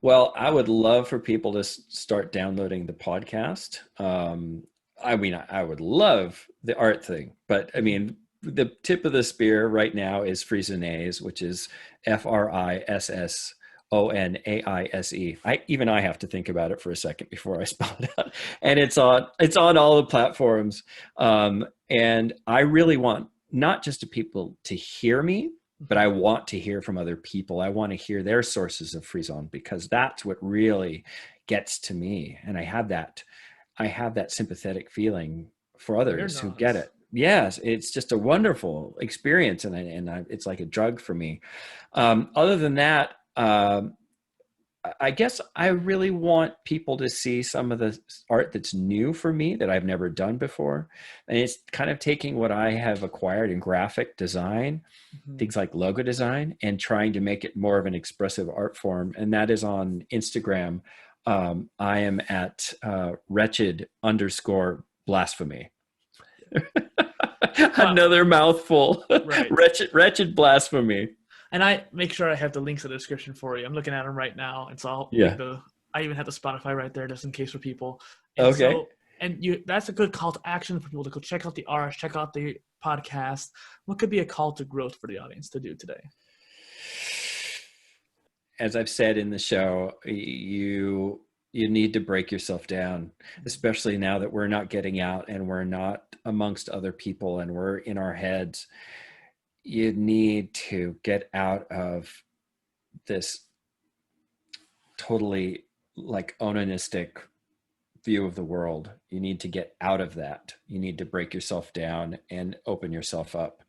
Well, I would love for people to start downloading the podcast. I mean, I would love the art thing, but I mean, the tip of the spear right now is Frissonaise, which is Frissonaise. I have to think about it for a second before I spell it out. And it's on all the platforms. And I really want not just to people to hear me, but I want to hear from other people. I want to hear their sources of Frisson, because that's what really gets to me. And I have that sympathetic feeling for others who get it. Yes, it's just a wonderful experience, and it's like a drug for me. Other than that, I guess I really want people to see some of the art that's new for me that I've never done before. And it's kind of taking what I have acquired in graphic design, things like logo design, and trying to make it more of an expressive art form. And that is on Instagram. I am at wretched_blasphemy. Another mouthful. Right. Wretched blasphemy. And I make sure I have the links in the description for you. I'm looking at them right now, and so I'll Yeah. I even have the Spotify right there just in case for people. And Okay. So, and that's a good call to action for people to go check out the art, check out the podcast. What could be a call to growth for the audience to do today? As I've said in the show, you need to break yourself down, especially now that we're not getting out and we're not amongst other people and we're in our heads. You need to get out of this totally like onanistic view of the world. You need to get out of that. You need to break yourself down and open yourself up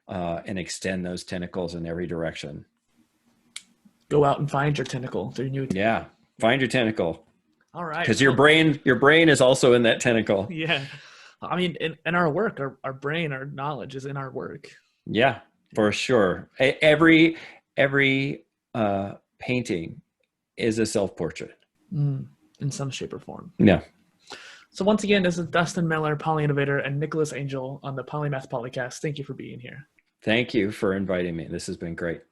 and extend those tentacles in every direction. Go out and find your tentacle. Yeah, find your tentacle. All right. Because your brain is also in that tentacle. Yeah. I mean, in our work, our brain, our knowledge is in our work. Yeah, for sure. Every painting is a self-portrait. In some shape or form. Yeah. So once again, this is Dustin Miller, PolyInnovator, and Nicholas Angel on the Polymath Podcast. Thank you for being here. Thank you for inviting me. This has been great.